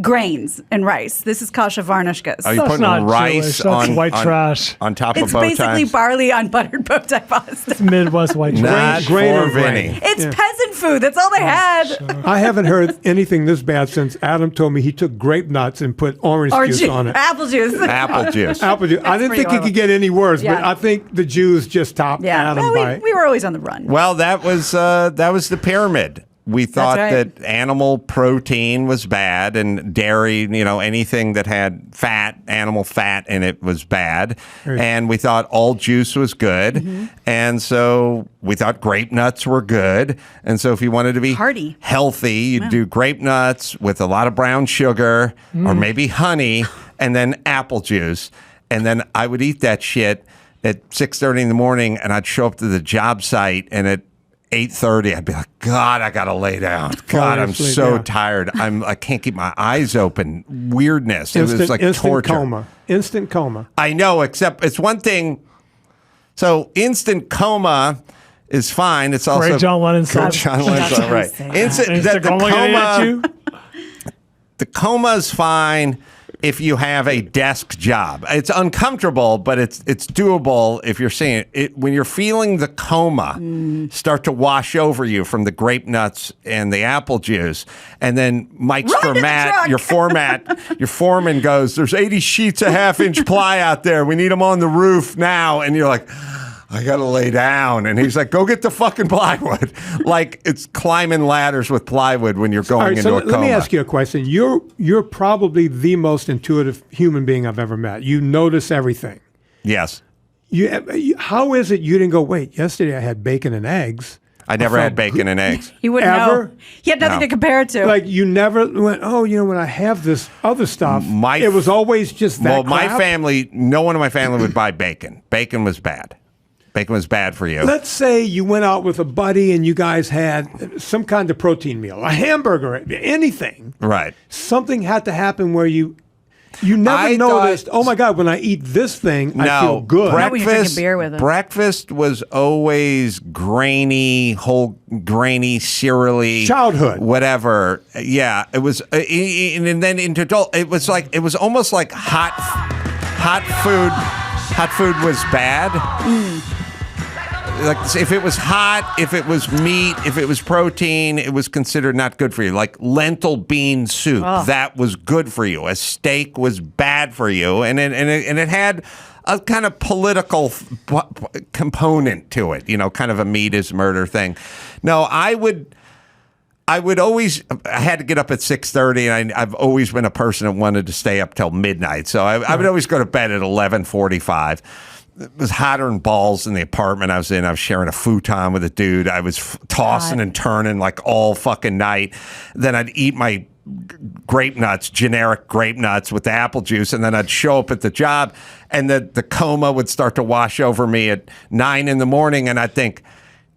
grains and rice. This is kasha varnishkas. Are you putting rice Jewish. That's white trash. on top of It's bow basically ties? barley on buttered bow tie pasta. It's Midwest white trash. Not for Vinny. It's peasant food. That's all they had. I haven't heard anything this bad since Adam told me he took grape nuts and put orange juice on it. Apple juice. Apple juice. Apple juice. I didn't think it could get any worse, but I think the Jews just topped Adam by. We were always on the run. Well, that was the pyramid. We thought that animal protein was bad, and dairy, anything that had animal fat in it was bad. And we thought all juice was good. Mm-hmm. And so we thought grape nuts were good. And so if you wanted to be healthy, you'd do grape nuts with a lot of brown sugar or maybe honey and then apple juice. And then I would eat that shit at 6:30 in the morning, and I'd show up to the job site, and at 8:30, I'd be like, God, I gotta lay down. God, I'm so tired. I can't keep my eyes open. Weirdness. It was like torture. Instant coma. I know, except it's one thing. So instant coma is fine. It's also Great John Lennon song. John Lennon song, right? The coma is fine if you have a desk job. It's uncomfortable, but it's doable if you're seeing it. When you're feeling the coma start to wash over you from the grape nuts and the apple juice, and then Mike's format, your foreman goes, there's 80 sheets of half-inch ply out there. We need them on the roof now. And you're like, I got to lay down. And he's like, go get the fucking plywood. Like it's climbing ladders with plywood when you're going into a coma. Let me ask you a question. You're probably the most intuitive human being I've ever met. You notice everything. Yes. How is it you didn't go, wait, yesterday I had bacon and eggs. I never had bacon and eggs. You wouldn't know. He had nothing to compare it to. Like you never went, when I have this other stuff, it was always just that crap. My family, no one in my family would buy bacon. Bacon was bad. Bacon was bad for you. Let's say you went out with a buddy and you guys had some kind of protein meal, a hamburger, anything. Right. Something had to happen where you never noticed, oh my God, when I eat this thing, I feel good. Breakfast was always grainy, whole grainy, cereally. Childhood. Whatever. Yeah. It was, and then into adult, it was almost like hot food. Hot food was bad. like if it was hot, if it was meat, if it was protein, it was considered not good for you. Like lentil bean soup, that was good for you. A steak was bad for you, and it had a kind of political component to it. You know, kind of a meat is murder thing. No, I would always. I had to get up at 6:30, and I've always been a person that wanted to stay up till midnight. So I would always go to bed at 11:45. It was hotter than balls in the apartment I was in. I was sharing a futon with a dude. I was tossing and turning like all fucking night. Then I'd eat my grape nuts, generic grape nuts with the apple juice, and then I'd show up at the job, and the coma would start to wash over me at 9 in the morning, and I'd think,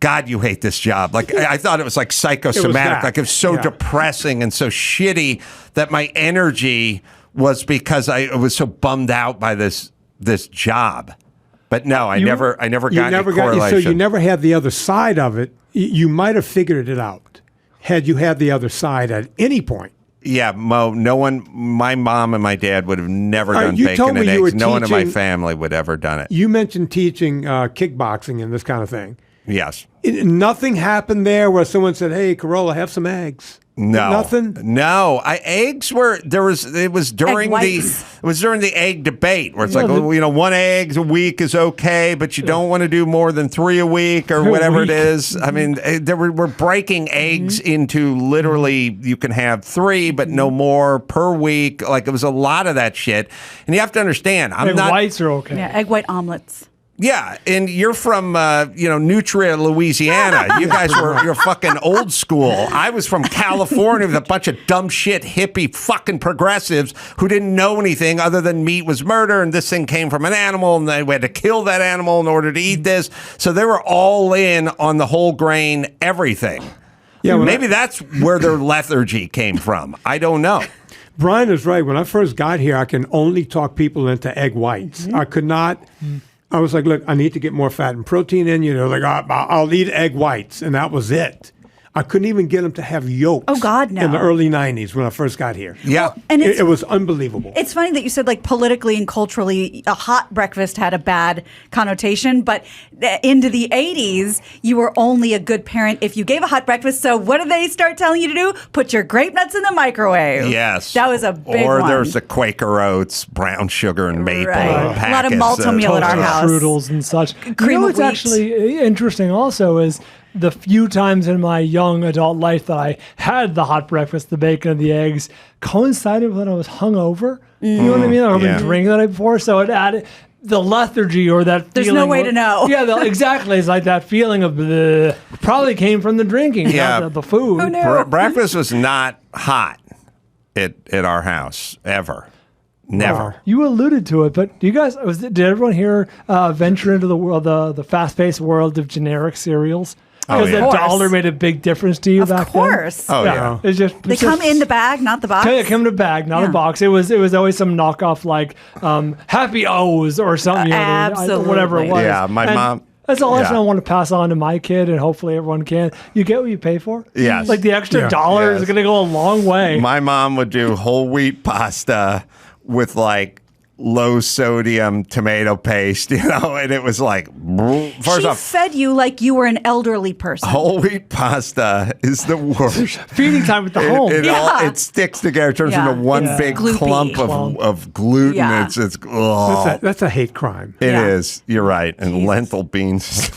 God, you hate this job. Like I thought it was like psychosomatic. Like it was so depressing and so shitty that my energy was because I was so bummed out by this job. But no, I never got any correlation. So you never had the other side of it. You might have figured it out had you had the other side at any point. Yeah, Mo, no one, my mom and my dad would have never done bacon and eggs. No one in my family would ever done it. You mentioned teaching kickboxing and this kind of thing. Yes. Nothing happened there where someone said, "Hey, Carolla, have some eggs." No, nothing. No, eggs were there was. It was during the egg debate where it's like, well, you know, 1 egg a week is okay, but you don't want to do more than 3 a week or whatever it is. I mean, we're breaking eggs into literally you can have 3, but no more per week. Like it was a lot of that shit, and you have to understand, egg whites are okay. Yeah, egg white omelets. Yeah, and you're from Nutria, Louisiana. You guys you're fucking old school. I was from California with a bunch of dumb shit hippie fucking progressives who didn't know anything other than meat was murder and this thing came from an animal and they had to kill that animal in order to eat this. So they were all in on the whole grain everything. Yeah, maybe that's where their lethargy came from. I don't know. Bryan is right. When I first got here, I can only talk people into egg whites. I could not. I was like, look, I need to get more fat and protein in. You know, like I'll eat egg whites, and that was it. I couldn't even get them to have yolks. Oh, God, no. In the early 90s when I first got here. Yeah. Well, and it was unbelievable. It's funny that you said, like, politically and culturally, a hot breakfast had a bad connotation, but into the 80s, you were only a good parent if you gave a hot breakfast. So what did they start telling you to do? Put your grape nuts in the microwave. Yes. That was a big one. Or there's the Quaker Oats, brown sugar and maple. Right. A lot of malto meal at our house. Strudels and such. Cream of what's wheat. actually interesting also is the few times in my young adult life that I had the hot breakfast, the bacon and the eggs, coincided with when I was hungover. You know what I mean? I've been drinking the night before, so it added the lethargy or that There's feeling. no way to know. Yeah, exactly. It's like that feeling of probably came from the drinking, not the food. Who knew? Breakfast was not hot at our house, ever. Never. You alluded to it, but do you guys, did everyone here venture into the world, the fast-paced world of generic cereals? Because the dollar made a big difference to you back then. Of course. Oh, yeah. It's just, They come in the bag, not the box. They come in a bag, not a box. It was always some knockoff like Happy O's or something. Absolutely. Whatever it was. Yeah, my mom. That's all I want to pass on to my kid, and hopefully everyone can. You get what you pay for? Yes. Like the extra dollar is going to go a long way. My mom would do whole wheat pasta with like low sodium tomato paste, and it was like, She fed you like you were an elderly person. Whole wheat pasta is the worst. Feeding time at the home. It sticks together, it turns into one big clump of gluten. Yeah. That's a hate crime. It is. You're right. And lentil beans.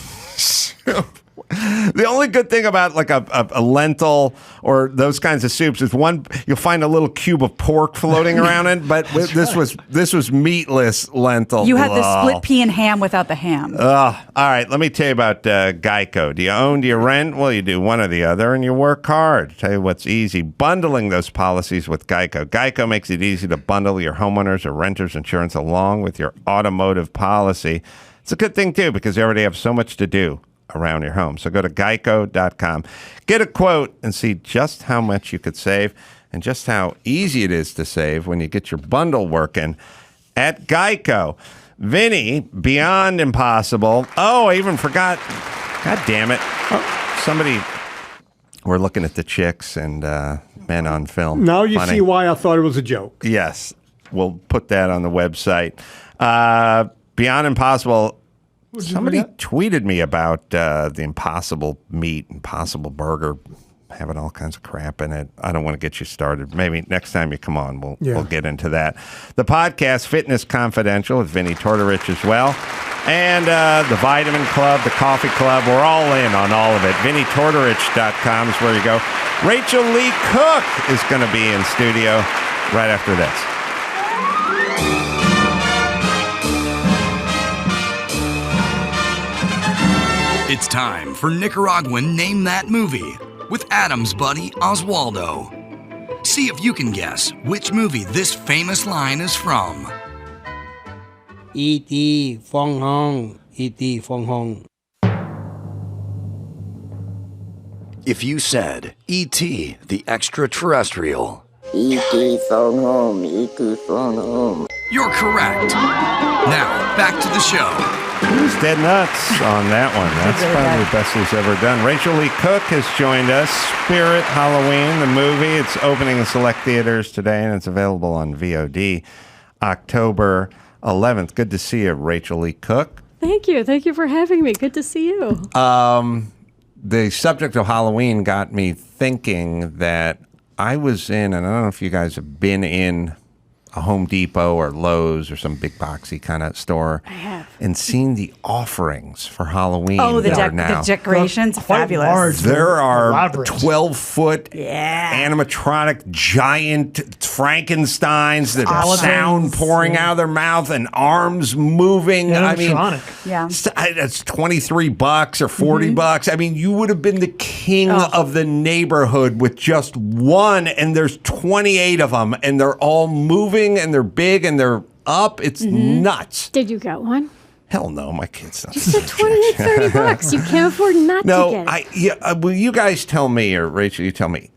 The only good thing about like a lentil or those kinds of soups is you'll find a little cube of pork floating around it, but this was meatless lentil. You had the split pea and ham without the ham. All right, let me tell you about Geico. Do you own? Do you rent? Well, you do one or the other, and you work hard. Tell you what's easy: bundling those policies with Geico. Geico makes it easy to bundle your homeowners or renters insurance along with your automotive policy. It's a good thing too because you already have so much to do around your home. So go to geico.com, get a quote, and see just how much you could save and just how easy it is to save when you get your bundle working at Geico. Vinny, beyond impossible. Oh, I even forgot. God damn it. Somebody, we're looking at the chicks and men on film. Now you see why I thought it was a joke. Yes. We'll put that on the website. Beyond impossible. Somebody tweeted me about the Impossible Meat, Impossible Burger, having all kinds of crap in it. I don't want to get you started. Maybe next time you come on, we'll get into that. The podcast, Fitness Confidential, with Vinnie Tortorich as well. And the Vitamin Club, the Coffee Club, we're all in on all of it. VinnieTortorich.com is where you go. Rachael Leigh Cook is going to be in studio right after this. It's time for Nicaraguan Name That Movie with Adam's buddy Oswaldo. See if you can guess which movie this famous line is from. E.T. Fong Hong, E.T. Fong Hong. If you said E.T. the extraterrestrial, E.T. Fong Hong, E.T. Fong Hong, you're correct. Now, back to the show. He was dead nuts on that one. That's probably the best he's ever done. Rachael Leigh Cook has joined us. Spirit Halloween, the movie. It's opening in select theaters today, and it's available on VOD October 11th. Good to see you, Rachael Leigh Cook. Thank you. Thank you for having me. Good to see you. The subject of Halloween got me thinking that I was in, and I don't know if you guys have been in a Home Depot or Lowe's or some big boxy kind of store. I have. And seen the offerings for Halloween. Oh, the now. decorations, fabulous. Large. There are Elaborate. 12-foot animatronic giant Frankensteins that have sound pouring out of their mouth and arms moving. I mean, it's $23 or $40. I mean, you would have been the king of the neighborhood with just one, and there's 28 of them, and they're all moving, and they're big, and they're up. It's nuts. Did you get one? Hell no, my kid's not. You said $28-$30. You can't afford not to get it. Will you guys tell me, or Rachel, you tell me,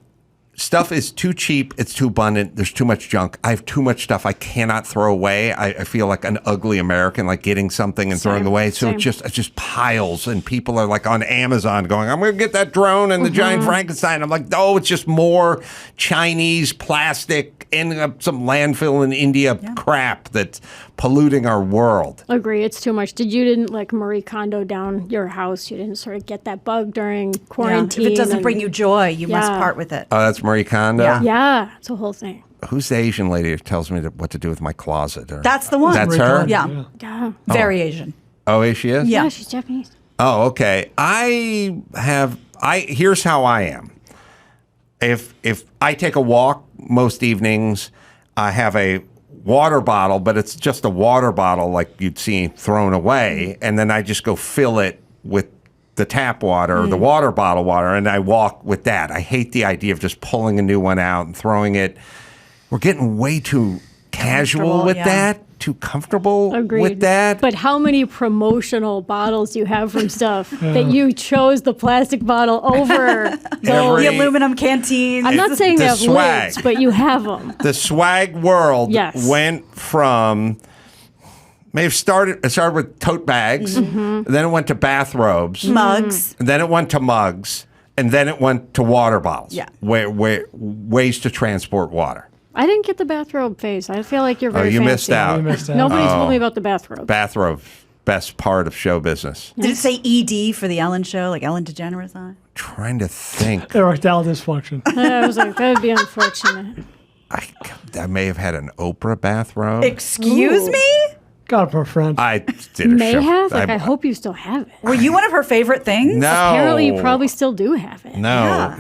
stuff is too cheap, it's too abundant, there's too much junk. I have too much stuff I cannot throw away. I feel like an ugly American, like getting something and throwing away. So it just piles, and people are like on Amazon going, I'm going to get that drone and the giant Frankenstein. I'm like, no, it's just more Chinese plastic ending up some landfill in India crap that's polluting our world. Agree, it's too much. You didn't like Marie Kondo down your house. You didn't sort of get that bug during quarantine. If it doesn't bring you joy, you must part with it. Oh, that's Marie Kondo? Yeah, it's a whole thing. Who's the Asian lady who tells me what to do with my closet? That's the one. That's her? Yeah. Very Asian. Oh, she is? Yeah, she's Japanese. Oh, okay. Here's how I am. If I take a walk most evenings, I have a water bottle, but it's just a water bottle like you'd see thrown away, and then I just go fill it with the tap water or the water bottle water, and I walk with that. I hate the idea of just pulling a new one out and throwing it. We're getting way too casual with that. Too comfortable with that. But how many promotional bottles do you have from stuff that you chose the plastic bottle over the aluminum canteens? I'm not saying they have swag. lids, but you have them. The swag world went from it started with tote bags, then it went to bathrobes, mugs, then it went to mugs, and then it went to water bottles. Yeah, ways to transport water. I didn't get the bathrobe phase. I feel like you're very you fancy. missed out. Nobody told me about the bathrobe. Bathrobe, best part of show business. Did it say ED for the Ellen show, like Ellen DeGeneres on it? Trying to think. Erectile dysfunction. I was like, that would be unfortunate. I may have had an Oprah bathrobe. Excuse me? Got a friend. I did a May show. have? Like, I hope you still have it. Were you one of her favorite things? No. Apparently, you probably still do have it. No.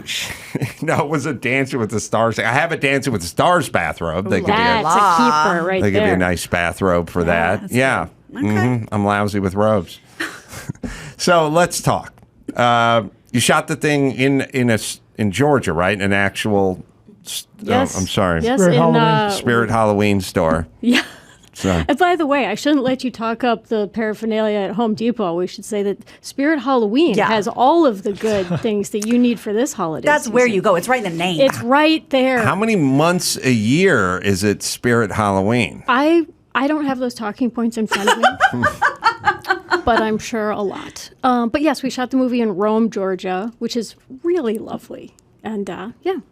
No, it was a Dancing with the Stars thing. I have a Dancing with the Stars bathrobe. That's a keeper right there. They give you a nice bathrobe for that. Yeah. Okay. I'm lousy with robes. So let's talk. You shot the thing in Georgia, right? An actual. Yes. I'm sorry. Yes, Spirit Halloween store. Yeah. So. And by the way, I shouldn't let you talk up the paraphernalia at Home Depot. We should say that Spirit Halloween has all of the good things that you need for this holiday season. where you go. It's right in the name. It's right there. How many months a year is it Spirit Halloween? I don't have those talking points in front of me, but I'm sure a lot. But yes, we shot the movie in Rome, Georgia, which is really lovely. And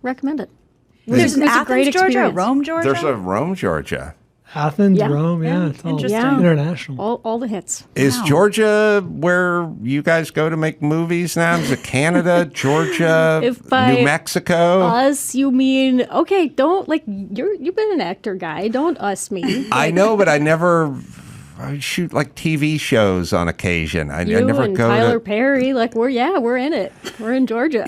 recommend it. There's an a Athens, great Georgia, experience. Rome, Georgia? There's a Rome, Georgia. Athens, Rome, it's all international. All the hits. Is Georgia where you guys go to make movies now? Is it Canada, Georgia, New Mexico? Us, you mean, okay, don't, you've been an actor guy. Don't us me. I know, but I shoot TV shows on occasion. I never and go Tyler to Perry, we're in it. We're in Georgia.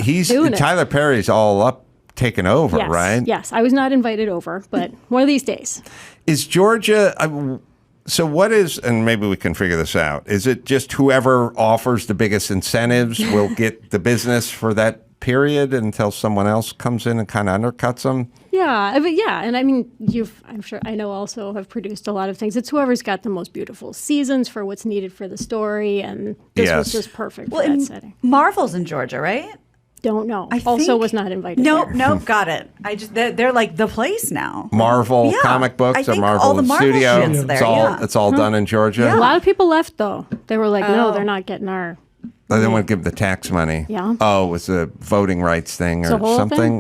Tyler Perry's all up, taken over, right? Yes, I was not invited over, but one of these days. Is Georgia, so what is, and maybe we can figure this out, is it just whoever offers the biggest incentives will get the business for that period until someone else comes in and kind of undercuts them? Yeah, and I mean, I'm sure, I know also have produced a lot of things. It's whoever's got the most beautiful seasons for what's needed for the story, and this was just perfect for that setting. Marvel's in Georgia, right? Don't know. Was not invited. Nope, got it. They're like the place now. Marvel comic books or Marvel Studio. It's all done in Georgia. Yeah. A lot of people left though. They were like, no, they're not getting our. They didn't want to give the tax money. Yeah. Oh, it was a voting rights thing or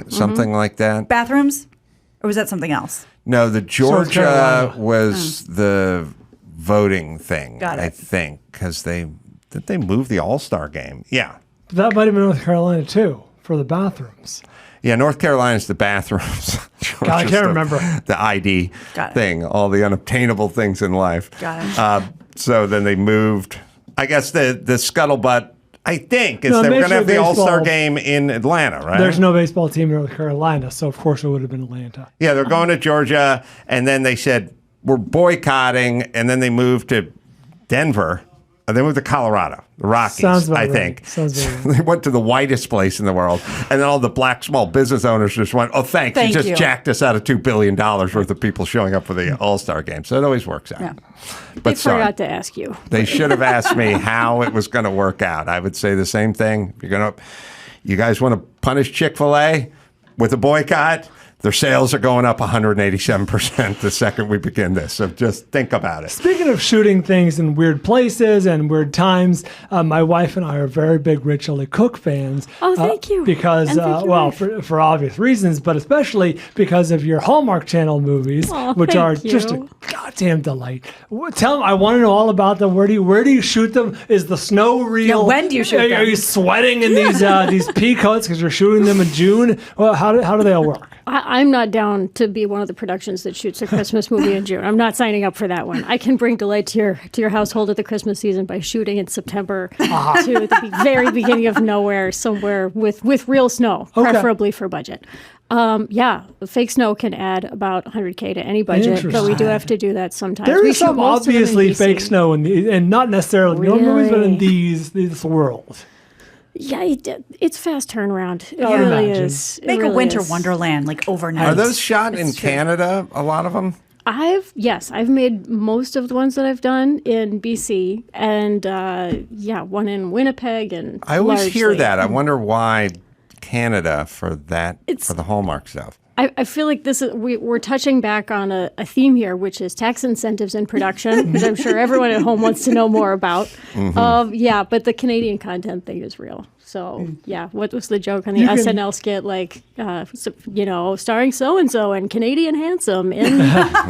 something like that. Bathrooms, or was that something else? No, the Georgia was the voting thing. Got it. I think because they moved the All-Star game. Yeah. That might have been North Carolina, too, for the bathrooms. Yeah, North Carolina's the bathrooms. God, I can't remember. The ID thing, all the unobtainable things in life. Got it. So then they moved. I guess the scuttlebutt, I think, is they were going to have the All-Star game in Atlanta, right? There's no baseball team in North Carolina, so of course it would have been Atlanta. Yeah, they're going to Georgia, and then they said, we're boycotting, and then they moved to Denver. They moved to Colorado, the Rockies, I think. They went to the whitest place in the world. And then all the black small business owners just went, oh, thanks. You just jacked us out of $2 billion worth of people showing up for the All-Star game. So it always works out. Yeah. But they forgot to ask you. They should have asked me how it was going to work out. I would say the same thing. You guys want to punish Chick-fil-A with a boycott? Their sales are going up 187% the second we begin this. So just think about it. Speaking of shooting things in weird places and weird times, my wife and I are very big Rachael Leigh Cook fans. Oh, thank you. Because, for obvious reasons, but especially because of your Hallmark Channel movies, which are just a goddamn delight. Tell them, I want to know all about them. Where do you shoot them? Is the snow real? Yeah, when do you shoot them? Are you sweating in these pea coats because you're shooting them in June? Well, how do they all work? I'm not down to be one of the productions that shoots a Christmas movie in June. I'm not signing up for that one. I can bring delight to your household at the Christmas season by shooting in September to the very beginning of nowhere, somewhere with real snow, preferably for budget. Fake snow can add about $100K to any budget, but we do have to do that sometimes. There is some obviously fake snow and not necessarily your movies, but in this world. Yeah, it's fast turnaround. It really is. Make a winter wonderland overnight. Are those shot in Canada? A lot of them. I've made most of the ones that I've done in BC, and one in Winnipeg, and I always hear that. I wonder why Canada for the Hallmark stuff. I feel like we're touching back on a theme here, which is tax incentives in production, which I'm sure everyone at home wants to know more about. Mm-hmm. But the Canadian content thing is real. So, what was the joke on the SNL skit? Starring so-and-so and Canadian Handsome in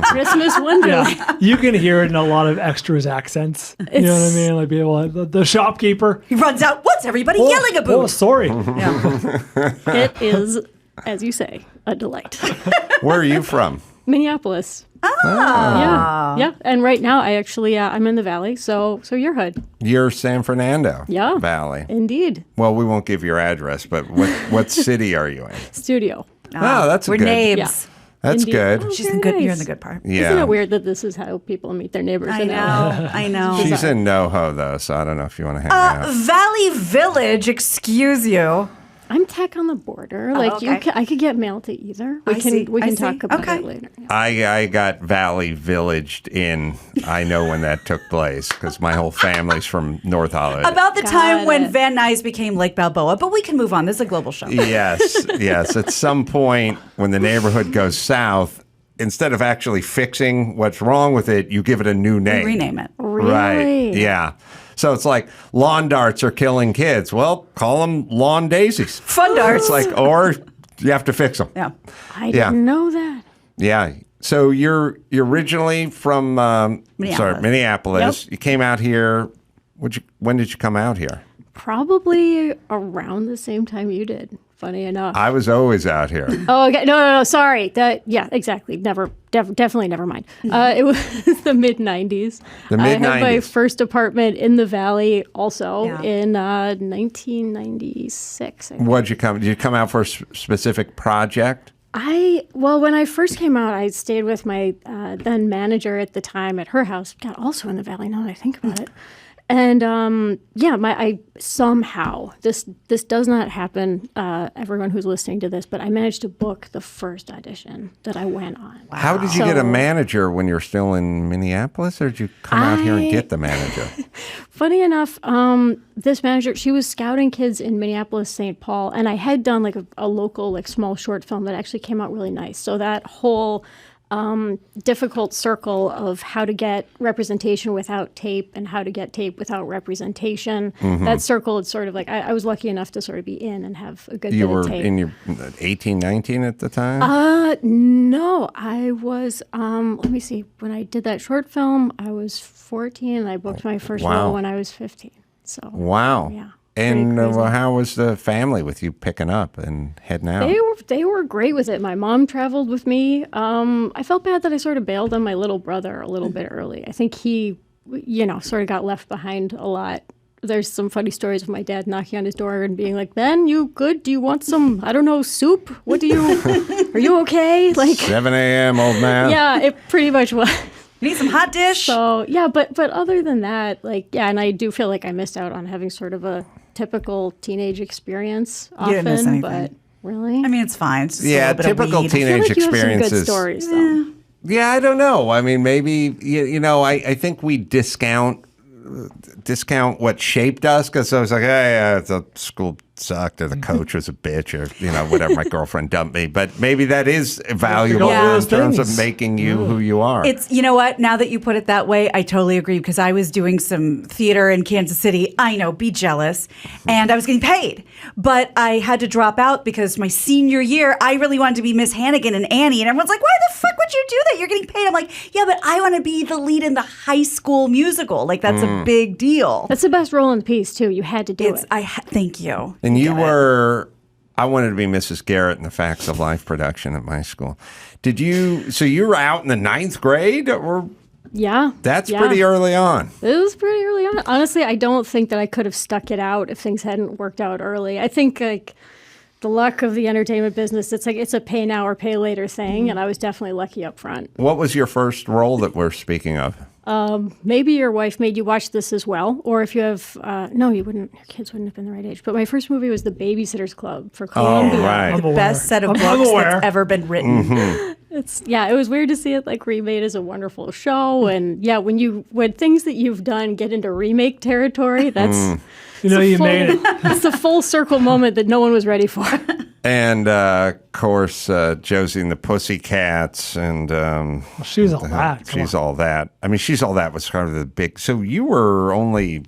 Christmas Wonderland. Yeah. You can hear it in a lot of extras' accents. You know what I mean? Like people, the shopkeeper. He runs out, what's everybody yelling about? Oh, sorry. It is, as you say, a delight. Where are you from? Minneapolis. Yeah. And right now, I actually, I'm in the Valley, so your hood. You're San Fernando Valley. Indeed. Well, we won't give your address, but what city are you in? Studio. Oh, that's we're good. neighbors. Yeah. That's Indeed. good. Oh, She's in good. You're in the good part. Yeah. Isn't it weird that this is how people meet their neighbors? I know. She's in NoHo, though, so I don't know if you want to hang out. Valley Village, excuse you. I'm tech on the border. I could get mail to either. We can talk about it later. Yeah. I got Valley Villaged in. I know when that took place because my whole family's from North Hollywood. About the time when Van Nuys became Lake Balboa, but we can move on. This is a global show. Yes. At some point when the neighborhood goes south, instead of actually fixing what's wrong with it, you give it a new name. Rename it. Really? Right. Yeah. So it's like lawn darts are killing kids. Well, call them lawn daisies. Fun darts. It's or you have to fix them. Yeah. I didn't know that. Yeah. So you're originally from Minneapolis. Yep. You came out here. When did you come out here? Probably around the same time you did. Funny enough. I was always out here. Oh, okay. No. Sorry. Yeah, exactly. Definitely never mind. It was the mid-'90s. The mid-'90s. I had my first apartment in the Valley also in 1996. Did you come out for a specific project? When I first came out, I stayed with my then manager at the time at her house. God, also in the Valley now that I think about it. And I somehow this does not happen. Everyone who's listening to this, but I managed to book the first audition that I went on. Wow. How did you get a manager when you're still in Minneapolis, or did you come out here and get the manager? Funny enough, this manager, she was scouting kids in Minneapolis, St. Paul, and I had done like a local like small short film that actually came out really nice. So that whole difficult circle of how to get representation without tape and how to get tape without representation. Mm-hmm. That circle is sort of like, I was lucky enough to sort of be in and have a good bit of tape. You were in your 18, 19 at the time? No, I was, let me see, when I did that short film, I was 14 and I booked my first role when I was 15. So, wow. Yeah. And how was the family with you picking up and heading out? They were great with it. My mom traveled with me. I felt bad that I sort of bailed on my little brother a little bit early. I think he, sort of got left behind a lot. There's some funny stories of my dad knocking on his door and being like, "Ben, you good? Do you want some, I don't know, soup? What do you, are you okay?" Like 7 a.m., old man. Yeah, it pretty much was. Need some hot dish? So, yeah, but other than that, and I do feel like I missed out on having sort of a typical teenage experience often. You didn't miss anything. But really? I mean, it's fine. It's just typical teenage experiences. You have some good stories, though. Yeah, I don't know. I mean, maybe, I think we discount what shaped us, because I was like, hey, the school sucked, or the coach was a bitch, or whatever, my girlfriend dumped me. But maybe that is valuable in terms of making you who you are. It's, you know what, now that you put it that way, I totally agree, because I was doing some theater in Kansas City. I know, be jealous. And I was getting paid, but I had to drop out because my senior year, I really wanted to be Miss Hannigan and Annie, and everyone's like, why the fuck would you do that? You're getting paid. I'm like, yeah, but I want to be the lead in the high school musical. Like, that's a big deal. That's the best role in the piece, too. You had to do it. Thank you. And you were, I wanted to be Mrs. Garrett in the Facts of Life production at my school. So you were out in the 9th grade? Or Yeah. That's pretty early on. It was pretty early on. Honestly, I don't think that I could have stuck it out if things hadn't worked out early. I think like the luck of the entertainment business, it's a pay now or pay later thing, and I was definitely lucky up front. What was your first role that we're speaking of? Maybe your wife made you watch this as well, or if you have, no, you wouldn't. Your kids wouldn't have been the right age. But my first movie was The Babysitter's Club for Columbia. Oh, right. The best set of books that's ever been written. Mm-hmm. It was weird to see it like remade as a wonderful show, and when things that you've done get into remake territory, that's you made it. It's a full circle moment that no one was ready for. And, of course, Josie and the Pussycats, and... she's all that. She's all that. I mean, She's All That was kind of the big... So you were only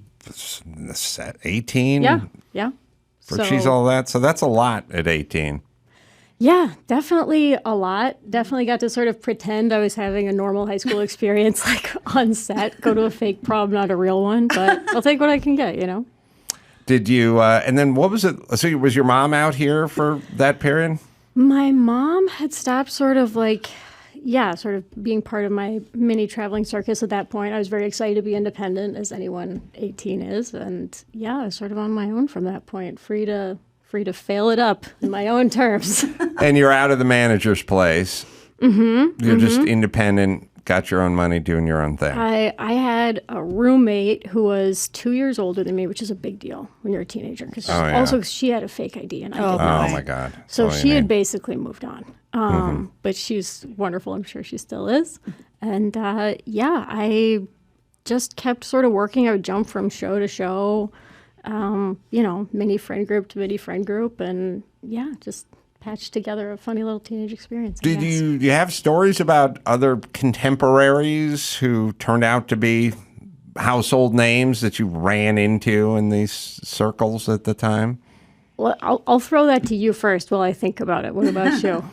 18? Yeah. For She's All That? So that's a lot at 18. Yeah, definitely a lot. Definitely got to sort of pretend I was having a normal high school experience, like on set, go to a fake prom, not a real one, but I'll take what I can get, Did you, and then what was it? So was your mom out here for that period? My mom had stopped sort of being part of my mini traveling circus at that point. I was very excited to be independent, as anyone 18 is. And yeah, I was sort of on my own from that point, free to fail it up in my own terms. And you're out of the manager's place. Mm-hmm. You're just independent. Got your own money, doing your own thing. I had a roommate who was 2 years older than me, which is a big deal when you're a teenager. Because also she had a fake ID and I did not. Oh my God! So she had basically moved on. But she's wonderful. I'm sure she still is. And I just kept sort of working. I would jump from show to show, mini friend group to mini friend group, and just patched together a funny little teenage experience. Do you have stories about other contemporaries who turned out to be household names that you ran into in these circles at the time? Well, I'll throw that to you first while I think about it. What about you?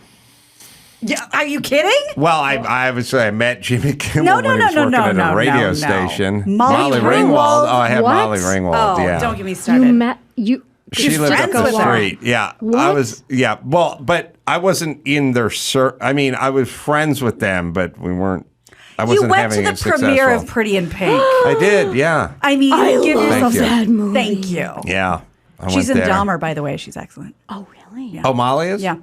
Yeah, are you kidding? Well, I met Jimmy Kimmel when he was working at a radio station. Molly Ringwald. Oh, I had What? Molly Ringwald. Oh, yeah. don't get me started. She lived up the street. Yeah, What? Well, but I wasn't in their. I was friends with them, but we weren't. I wasn't You went having to a the premiere successful- of Pretty in Pink. I did. Yeah. I mean, give Thank yourself you. that movie. Thank you. Yeah. I She's went in there. Dahmer, by the way. She's excellent. Oh, really? Yeah. Oh, Molly is? Yeah.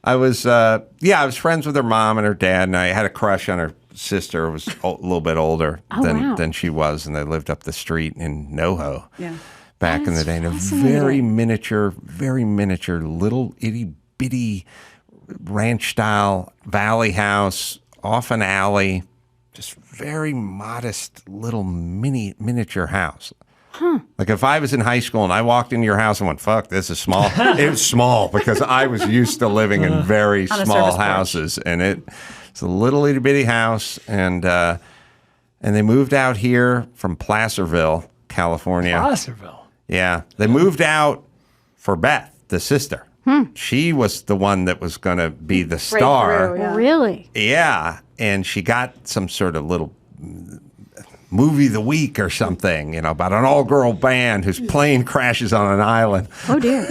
I was I was friends with her mom and her dad, and I had a crush on her sister, who was a little bit older than she was, and they lived up the street in NoHo back in the day. In a very miniature, little itty-bitty ranch-style valley house off an alley, just very modest little miniature house. Huh. Like if I was in high school and I walked into your house and went, fuck, this is small. It was small because I was used to living in very small houses. And it's a little itty bitty house. And they moved out here from Placerville, California. Placerville? Yeah. They moved out for Beth, the sister. She was the one that was going to be the star. Really? Yeah. And she got some sort of little movie of the week or something, about an all-girl band whose plane crashes on an island. Oh, dear.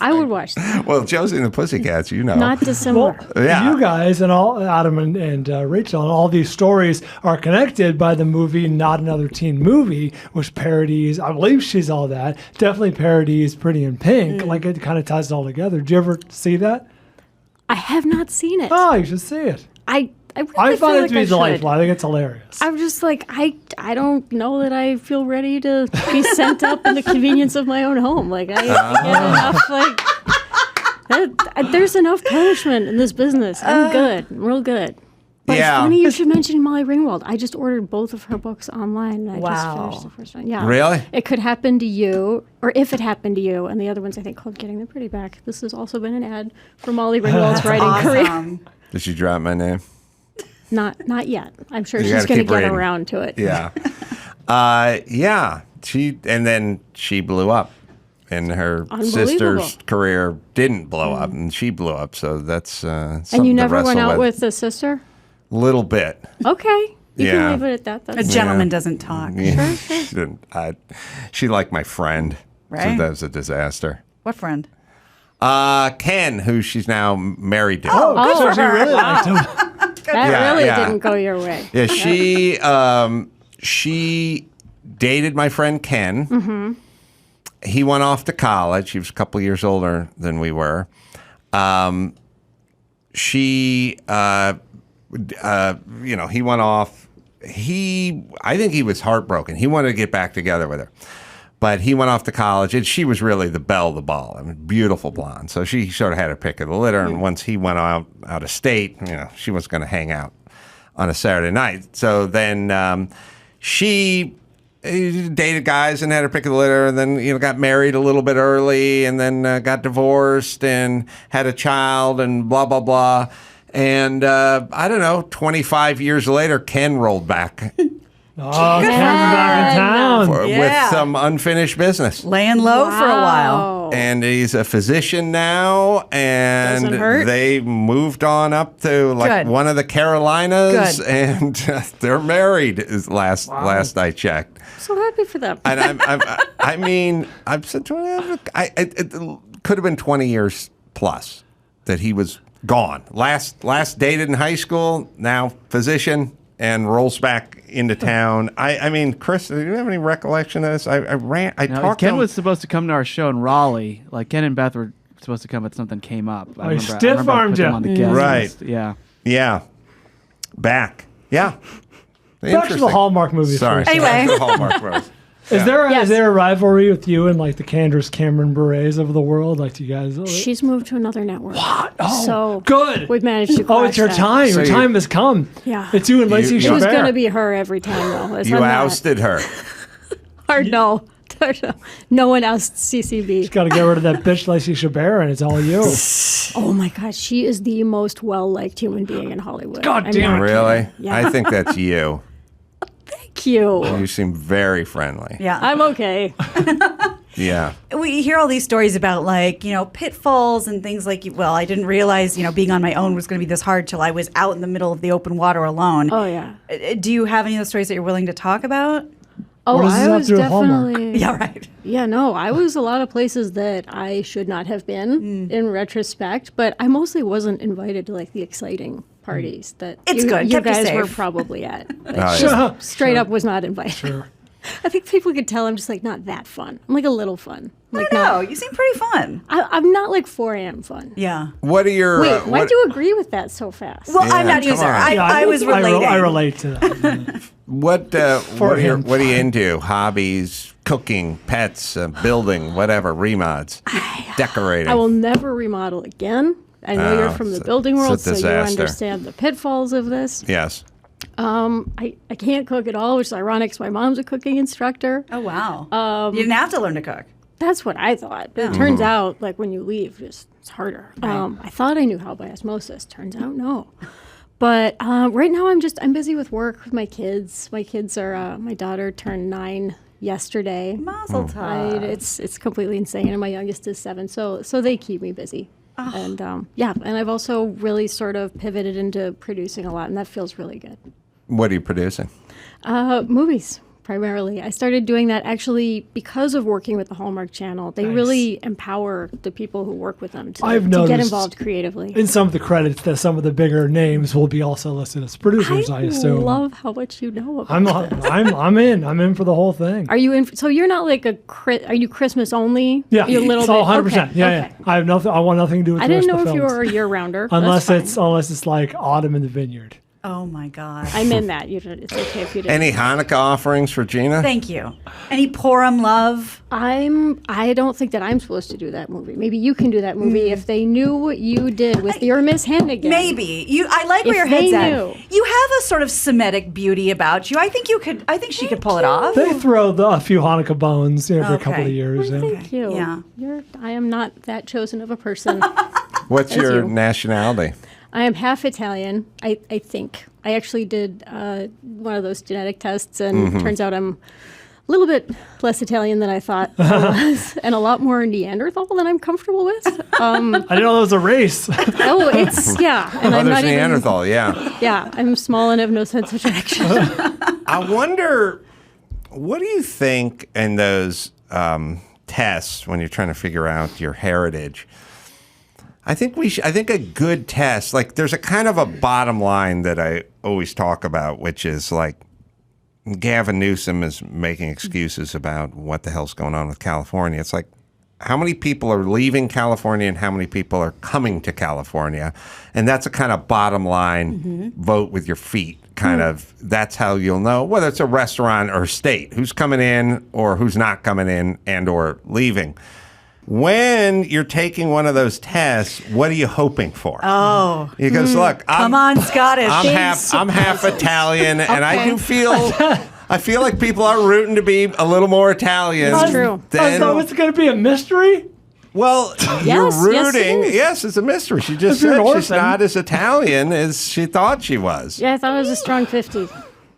I would watch that. Well, Josie and the Pussycats, Not dissimilar. Yeah. You guys and all Adam and Rachel and all these stories are connected by the movie Not Another Teen Movie, which parodies, I believe she's all that, definitely parodies Pretty in Pink. Like it kind of ties it all together. Did you ever see that? I have not seen it. Oh, you should see it. I really I feel find it like to be I delightful. should. I think it's hilarious. I'm just like, I don't know that I feel ready to be sent up in the convenience of my own home. Like, I get enough, there's enough punishment in this business. I'm good. I'm real good. But it's funny you should mention Molly Ringwald. I just ordered both of her books online. And I just finished the first one. Yeah. Really? It Could Happen to You, or If It Happened to You, and the other one's, I think, called Getting the Pretty Back. This has also been an ad for Molly Ringwald's writing career. Did she drop my name? Not yet. I'm sure You she's gotta going to keep get reading. around to it. Yeah. Then she blew up. And her sister's career didn't blow up, and she blew up. So that's something And you to never went wrestle out with the sister? Little bit. Okay. You Yeah. can leave it at that. That's A gentleman doesn't talk. Yeah. Sure. She liked my friend. Right. So that was a disaster. What friend? Ken, who she's now married to. Oh, good for she her. really liked him. That really didn't go your way. Yeah, she dated my friend Ken. Mm-hmm. He went off to college. He was a couple years older than we were. He went off. I think he was heartbroken. He wanted to get back together with her. But he went off to college, and she was really the belle of the ball. I mean, beautiful blonde. So she sort of had her pick of the litter. And once he went out of state, she was going to hang out on a Saturday night. So then she dated guys and had her pick of the litter, and then got married a little bit early, and then got divorced and had a child, and blah blah blah. And I don't know, 25 years later, Ken rolled back. Oh, Ken's back in town. With some unfinished business. Laying low for a while. And he's a physician now, and Doesn't hurt. they moved on up to Good. one of the Carolinas, Good. and they're married. Is last I checked. So happy for them. And I've said 20. It could have been 20 years plus that he was gone. Last dated in high school, now physician, and rolls back into town. I mean, Chris, do you have any recollection of this? I talked to Ken him. was supposed to come to our show in Raleigh. Like Ken and Beth were supposed to come, but something came up. I he stiff-armed I put you. them on the guest Right. list. Yeah. Yeah. Back. Yeah. Back to the Hallmark movies. Sorry. first. Anyway. Back to the Hallmark movies. Is Yeah. there a rivalry with you and like the Candace Cameron Bure's of the world? Like, do you guys? She's moved to another network. What? Oh, so good. We've managed to. Oh, it's your crash time. So Your you- time has come. Yeah. It's you and Lacey You- It was Chabert. going to be her every time, though. It's You not. ousted her. Or no. No one ousted CCB. Got to get rid of that bitch Lacey Chabert, and it's all you. Oh my God, she is the most well-liked human being in Hollywood. God I'm damn not it. Really? kidding. Yeah. I think that's you. Thank you. You seem very friendly. Yeah. I'm okay. Yeah. We hear all these stories about pitfalls and things like, well, I didn't realize, being on my own was going to be this hard till I was out in the middle of the open water alone. Oh, yeah. Do you have any of those stories that you're willing to talk about? Oh, I was definitely. Hallmark? Yeah, right. Yeah, no, I was a lot of places that I should not have been in retrospect, but I mostly wasn't invited to the exciting parties that you guys were probably at. Straight up was not invited. Sure. I think people could tell I'm just not that fun. I'm a little fun. No, you seem pretty fun. I'm not 4 a.m. fun. Yeah. What are your? Wait, why'd you agree with that so fast? Well, I'm not either. I was relating. I relate to that. What are you into? Hobbies, cooking, pets, building, whatever, remods, decorating. I will never remodel again. I know you're from the building world, so you understand the pitfalls of this. Yes. I can't cook at all, which is ironic because my mom's a cooking instructor. Oh, wow. You didn't have to learn to cook. That's what I thought. But it turns out, when you leave, it's harder. Right. I thought I knew how by osmosis. Turns out, no. But right now, I'm busy with work with my kids. My kids are, my daughter turned 9 yesterday. Mazel tov. It's completely insane, and my youngest is 7, so they keep me busy. Oh. And and I've also really sort of pivoted into producing a lot, and that feels really good. What are you producing? Movies, primarily. I started doing that actually because of working with the Hallmark Channel. They really empower the people who work with them to get involved creatively. In some of the credits, that some of the bigger names will be also listed as producers, I assume. I love how much you know about I'm in. I'm in for the whole thing. Are you in? So you're not are you Christmas only? Yeah, you're it's all 100%. Okay. Yeah. I have nothing. I want nothing to do with. I didn't know if you were a year-rounder. Unless it's autumn in the vineyard. Oh my God. I'm in that. It's okay if you didn't. Any Hanukkah offerings for Gina? Thank you. Any Purim love? I don't think that I'm supposed to do that movie. Maybe you can do that movie if they knew what you did with your Miss Hannigan. Maybe. I like where your head's at. You have a sort of Semitic beauty about you. I think she could pull it off. They throw a few Hanukkah bones every couple of years. Well, thank you. Yeah. I am not that chosen of a person. What's your nationality? I am half Italian, I think. I actually did one of those genetic tests, and it turns out I'm a little bit less Italian than I thought I was, and a lot more Neanderthal than I'm comfortable with. I didn't know there was a race. Oh, it's, yeah. And I'm there's not Neanderthal, yeah. Yeah, I'm small and have no sense of direction. I wonder, what do you think in those tests when you're trying to figure out your heritage? I think I think a good test, there's a kind of a bottom line that I always talk about, which is Gavin Newsom is making excuses about what the hell's going on with California. It's how many people are leaving California and how many people are coming to California? And that's a kind of bottom line, vote with your feet kind of. That's how you'll know whether it's a restaurant or a state, who's coming in or who's not coming in and or leaving. When you're taking one of those tests, what are you hoping for? Oh, because look, come on, Scottish. I'm half Italian, and I do feel. I feel like people are rooting to be a little more Italian. That's true. So it's going to be a mystery? Well, you're rooting. Yes, it's a mystery. She just said she's not as Italian as she thought she was. Yeah, I thought it was a strong 50.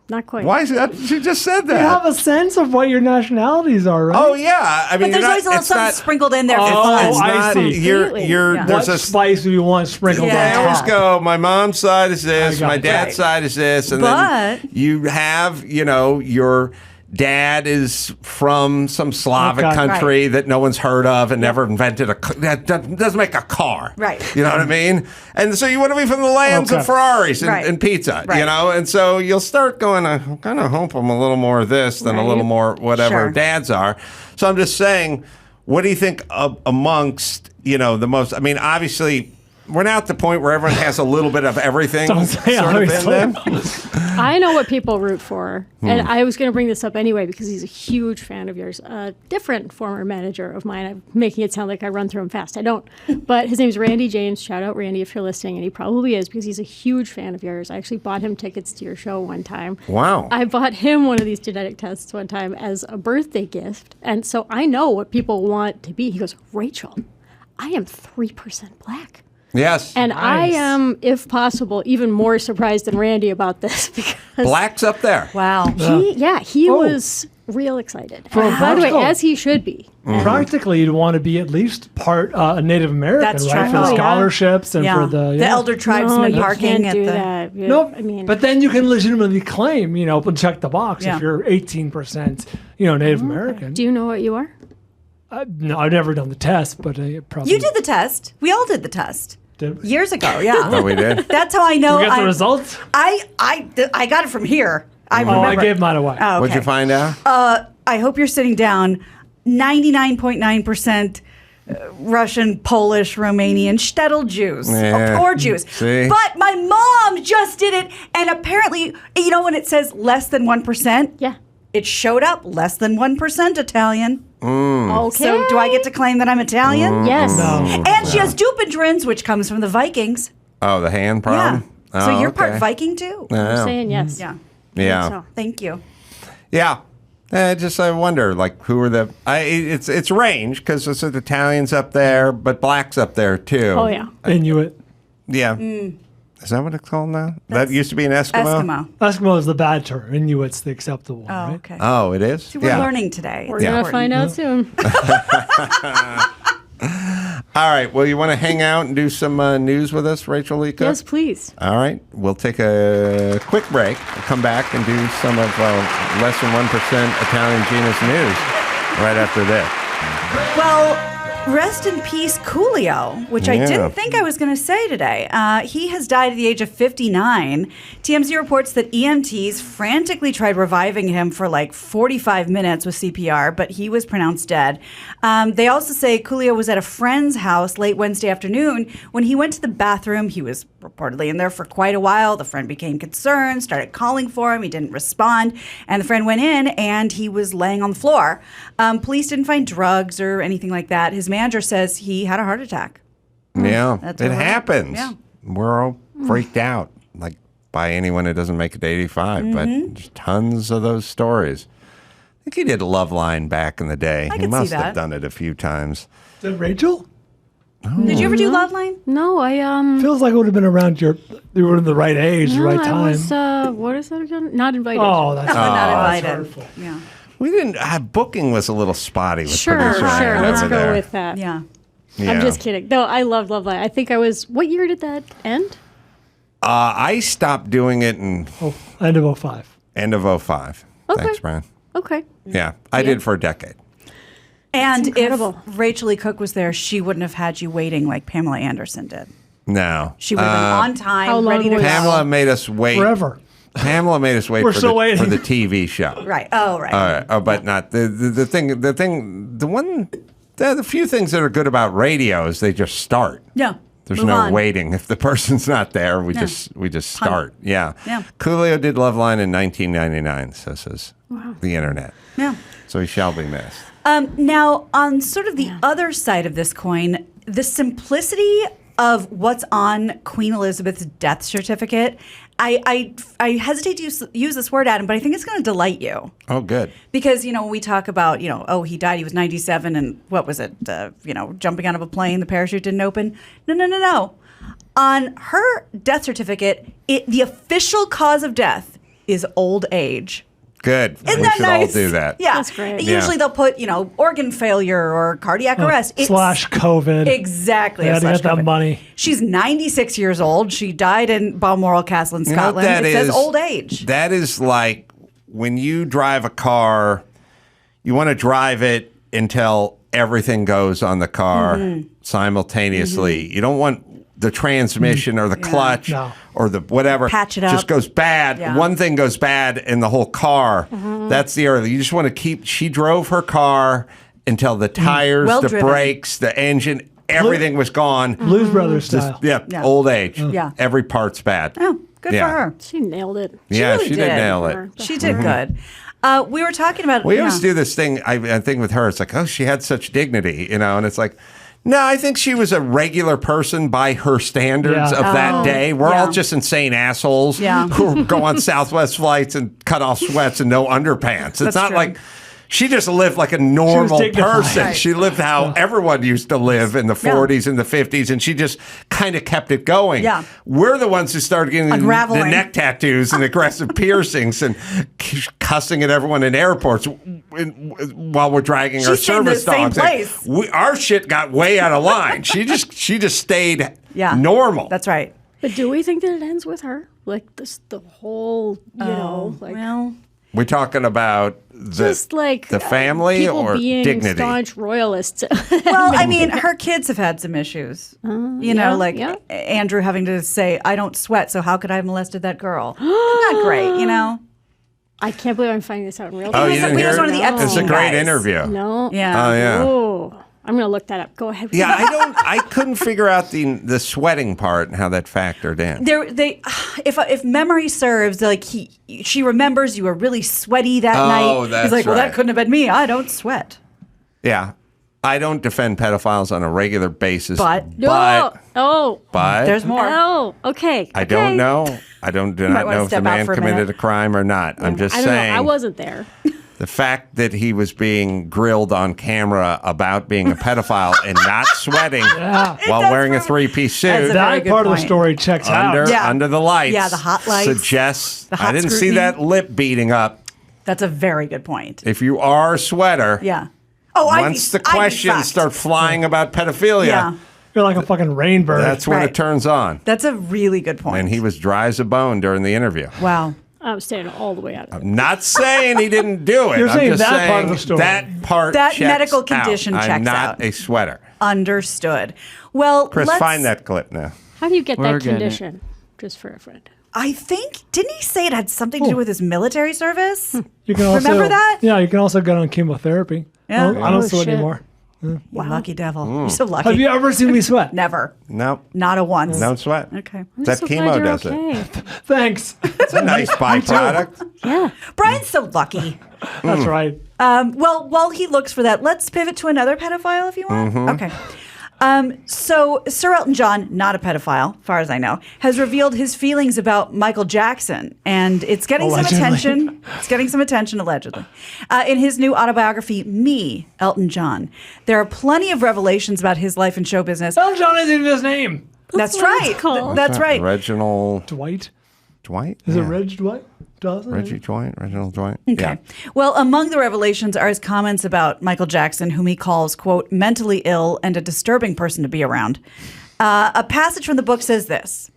Not quite. Why is that? She just said that. You have a sense of what your nationalities are, right? Oh yeah, I mean, but there's always a little something sprinkled in there. I see. There's a spice do you want sprinkled in? I always go, my mom's side is this, my dad's side is this, and then you have, your dad is from some Slavic country that no one's heard of and never invented that doesn't make a car. Right. You know what I mean? And so you want to be from the lands of Ferraris and pizza, And so you'll start going, I kind of hope I'm a little more of this than a little more whatever dads are. So I'm just saying, what do you think amongst, the most, obviously, we're now at the point where everyone has a little bit of everything sort of in them. I know what people root for. And I was going to bring this up anyway because he's a huge fan of yours. A different former manager of mine. I'm making it sound like I run through him fast. I don't. But his name's Randy James. Shout out Randy if you're listening. And he probably is because he's a huge fan of yours. I actually bought him tickets to your show one time. Wow. I bought him one of these genetic tests one time as a birthday gift. And so I know what people want to be. He goes, Rachel, I am 3% black. Yes. And I am, if possible, even more surprised than Randy about this because Black's up there. Wow. He was real excited. From By the way, practical- as he should be. Practically, you'd want to be at least part Native American, That's right? true. For the Oh, yeah. scholarships and for the elder tribesmen you parking can't at do the. that. Nope. I mean, but then you can legitimately claim, and check the box Yeah. if you're 18%, Native American. do you know what you are? No, I've never done the test, but I probably. You did the test. We all did the test. Did we? Years ago, yeah. Oh, we did? That's how I know. Did we get the results? I got it from here. I remember. I gave mine away. Oh, okay. What'd you find out? I hope you're sitting down. 99.9% Russian, Polish, Romanian, shtetl Jews, or Jews. See? But my mom just did it, and apparently, when it says less than 1%, yeah, it showed up less than 1% Italian. Okay. So do I get to claim that I'm Italian? Yes. No. And she has Dupendrins, which comes from the Vikings. Oh, the hand problem? Yeah. So Oh, you're part okay. Viking too. Yeah. Saying yes. Yeah. Yeah. So. Thank you. Yeah. I wonder, who are the... It's range, because it's Italians up there, but Black's up there, too. Oh, yeah. Inuit. Yeah. Is that what it's called now? That used to be an Eskimo? Eskimo is the bad term. Inuit's the acceptable one, right? Okay. Oh, it is? See, we're learning today. We're going to find out soon. All right. Well, you want to hang out and do some news with us, Rachael Leigh Cook? Yes, please. All right. We'll take a quick break. We'll come back and do some of less than 1% Italian Gina's news right after this. Well, rest in peace, Coolio, which I didn't think I was going to say today. He has died at the age of 59. TMZ reports that EMTs frantically tried reviving him for 45 minutes with CPR, but he was pronounced dead. They also say Coolio was at a friend's house late Wednesday afternoon. When he went to the bathroom, he was reportedly in there for quite a while. The friend became concerned, started calling for him. He didn't respond, and the friend went in, and he was laying on the floor. Police didn't find drugs or anything like that. His manager says he had a heart attack. Yeah, That's it all right. happens. Yeah. We're all freaked out, by anyone who doesn't make it to 85, but there's tons of those stories. I think he did Loveline back in the day. I He could see must that. have done it a few times. Did Rachel? Did you ever do Loveline? No, I Feels like it would have been around you were in the right age, the right I time. was, what is that again? Not invited. Oh, that's not invited. hurtful. Yeah. We didn't. Booking was a little spotty with Sure, producer Ann let's over go there. with that. Yeah. Yeah. I'm just kidding. No, I love Love Line. I think I was, what year did that end? I stopped doing it in End of 05. end of 05. Okay. Thanks, Brian. Okay. Yeah, I did for a decade. And if incredible. Rachael Leigh Cook was there, she wouldn't have had you waiting like Pamela Anderson did. No. She would have been on time, how long ready to was- go. Pamela made us wait. Forever. Pamela made us wait We're for still the, waiting. for the TV show. Right. Oh, right. All right. Oh, but not the few things that are good about radio is they just start. Yeah. There's Move no on. waiting. If the person's not there, we No. just start. Yeah. Yeah. Coolio did Loveline in 1999, so says the internet. Yeah. So he shall be missed. Now, on sort of the other side of this coin, the simplicity of what's on Queen Elizabeth's death certificate, I hesitate to use this word, Adam, but I think it's going to delight you. Oh, good. Because, when we talk about, he died, he was 97, and what was it, jumping out of a plane, the parachute didn't open. No. On her death certificate, the official cause of death is old age. Good. Isn't we that should nice? all do that. Yeah. That's great. Usually they'll put, organ failure or cardiac arrest. It's- Slash COVID. Exactly. They had to slash get that COVID. money. She's 96 years old. She died in Balmoral Castle in You know what Scotland. that It says is? old age. That is like when you drive a car, you want to drive it until everything goes on the car simultaneously. You don't want the transmission or the clutch No. or the whatever Patch it up. just goes bad. Yeah. One thing goes bad in the whole car. That's the early. You just want to keep. She drove her car until the tires, Well the driven. brakes, the engine, everything was gone. Blues Brothers style. Yeah, Yeah. old age. Yeah. Every part's bad. Oh, good Yeah. for her. She nailed it. Yeah, really she did did. nail it. She did good. We were talking about. We always do this thing. I think with her, it's like, oh, she had such dignity, and it's like, no, I think she was a regular person by her standards Yeah. of that day. We're yeah. all just insane assholes Yeah. who go on Southwest flights and cut off sweats and no underpants. It's That's not true. like She just lived like a normal person. Right. She lived how everyone used to live in the 40s and the 50s, and she just kind of kept it going. Yeah. We're the ones who started getting the Unraveling. neck tattoos and aggressive piercings and cussing at everyone in airports while we're dragging our She's stayed in the service same dogs. place. Our shit got way out of line. She just stayed normal. That's right. But do we think that it ends with her? Like this, the whole, you know, like We're talking about just like the family people or being dignity? staunch royalists. Well, I mean, her kids have had some issues. You know, like Andrew having to say, I don't sweat, so how could I have molested that girl? Not great, you know? I can't believe I'm finding this out in real Oh, time. you didn't hear it? It's a great interview. No. Yeah. Oh, yeah. Oh, I'm going to look that up. Go ahead. Yeah, I couldn't figure out the sweating part and how that factored in. If memory serves, like she remembers you were really sweaty that night. That's He's like, well, that right. couldn't have been me. I don't sweat. Yeah. I don't defend pedophiles on a regular basis. But there's more. Oh, okay. I don't know. I do might not wanna know if the step out man for a committed minute. a crime or not. I'm just I don't saying. know. I wasn't there. The fact that he was being grilled on camera about being a pedophile and not sweating while wearing a three-piece suit. That part of the story checks out. Under the lights. Yeah, the hot lights. Suggests. The hot I didn't see scrutiny. that lip beating up. That's a very good point. If you are a sweater, Yeah. Oh, once the questions start flying about pedophilia, You're like a fucking rain bird. that's when it turns on. That's a really good point. And he was dry as a bone during the interview. Wow. I'm staying all the way out of it. I'm not saying he didn't do it. You're I'm saying just that saying part of the story. that part That checks medical out. condition I'm checks not out. a sweater. Understood. Well, Chris, let's find that clip now. How do you get We're that getting it. condition? Just for a friend. I think, didn't he say it had something to do with his military service? You can also, Remember that? Yeah, you can also get on chemotherapy. Yeah. I don't Oh, sweat shit. anymore. You lucky devil. You're so lucky. Have you ever seen me sweat? Never. No. Not a once. Don't sweat. Okay. That so chemo glad you're does okay. it. Thanks. It's a nice byproduct. Yeah. Brian's so lucky. That's right. Well, while he looks for that, let's pivot to another pedophile if you want. Okay. So Sir Elton John, not a pedophile, far as I know, has revealed his feelings about Michael Jackson, and it's getting some attention. It's getting some attention, allegedly. In his new autobiography, Me, Elton John, there are plenty of revelations about his life and show business. Elton John isn't even his name. That's what it's right. called. That's right. Reginald Dwight. Dwight? Is it Yeah. Reg Dwight? Reggie Dwight? Reginald Dwight? Okay. Yeah. Well, among the revelations are his comments about Michael Jackson, whom he calls, quote, mentally ill and a disturbing person to be around. A passage from the book says this.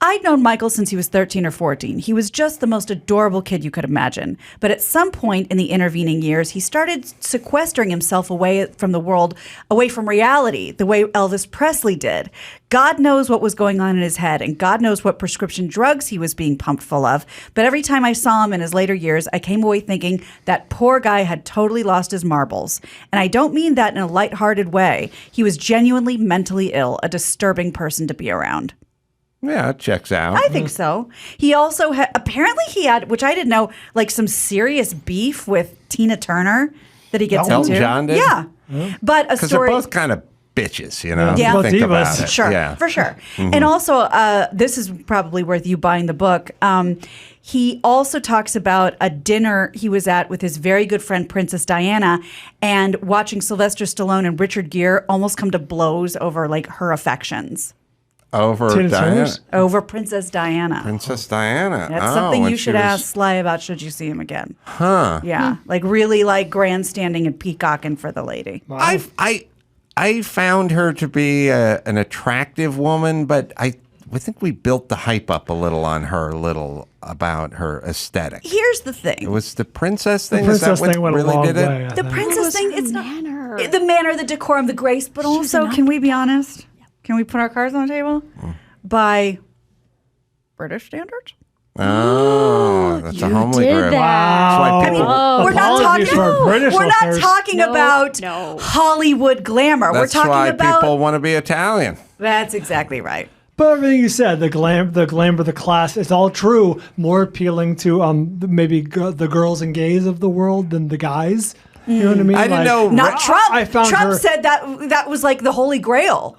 I'd known Michael since he was 13 or 14. He was just the most adorable kid you could imagine. But at some point in the intervening years, he started sequestering himself away from the world, away from reality, the way Elvis Presley did. God knows what was going on in his head, and God knows what prescription drugs he was being pumped full of. But every time I saw him in his later years, I came away thinking that poor guy had totally lost his marbles. And I don't mean that in a lighthearted way. He was genuinely mentally ill, a disturbing person to be around. Yeah, it checks out. I think so. He also apparently he had, which I didn't know, like some serious beef with Tina Turner that he gets Elton into. John did? Yeah. But a Because story. they're both kind of bitches, you know? Yeah. if you think about it. Sure, Yeah. for sure. And also, this is probably worth you buying the book. He also talks about a dinner he was at with his very good friend Princess Diana, and watching Sylvester Stallone and Richard Gere almost come to blows over like her affections. Over Tina Diana. Turner's? Over Princess Diana. Princess Diana. That's something you should ask Sly about should you see him again. Huh. Yeah, like really like grandstanding and peacocking for the lady. I found her to be an attractive woman, but I think we built the hype up a little on her, about her aesthetic. Here's the thing. It was the princess thing. The Is that princess what thing went a really long did it? way, I The think. princess thing, it's manner. not the manner, the decorum, the grace, but also, can we be honest? Can we put our cards on the table? By British standards? Oh, that's a homely did grip. that. That's why I mean, people. we're not Apologies talking. to our British We're not listeners. talking about Hollywood glamour. That's we're talking why about. people want to be Italian. That's exactly right. But everything you said, the glamour, the class, it's all true. More appealing to maybe the girls and gays of the world than the guys. You know what I mean? I didn't know. Not Trump. I found Trump her- said that was like the holy grail.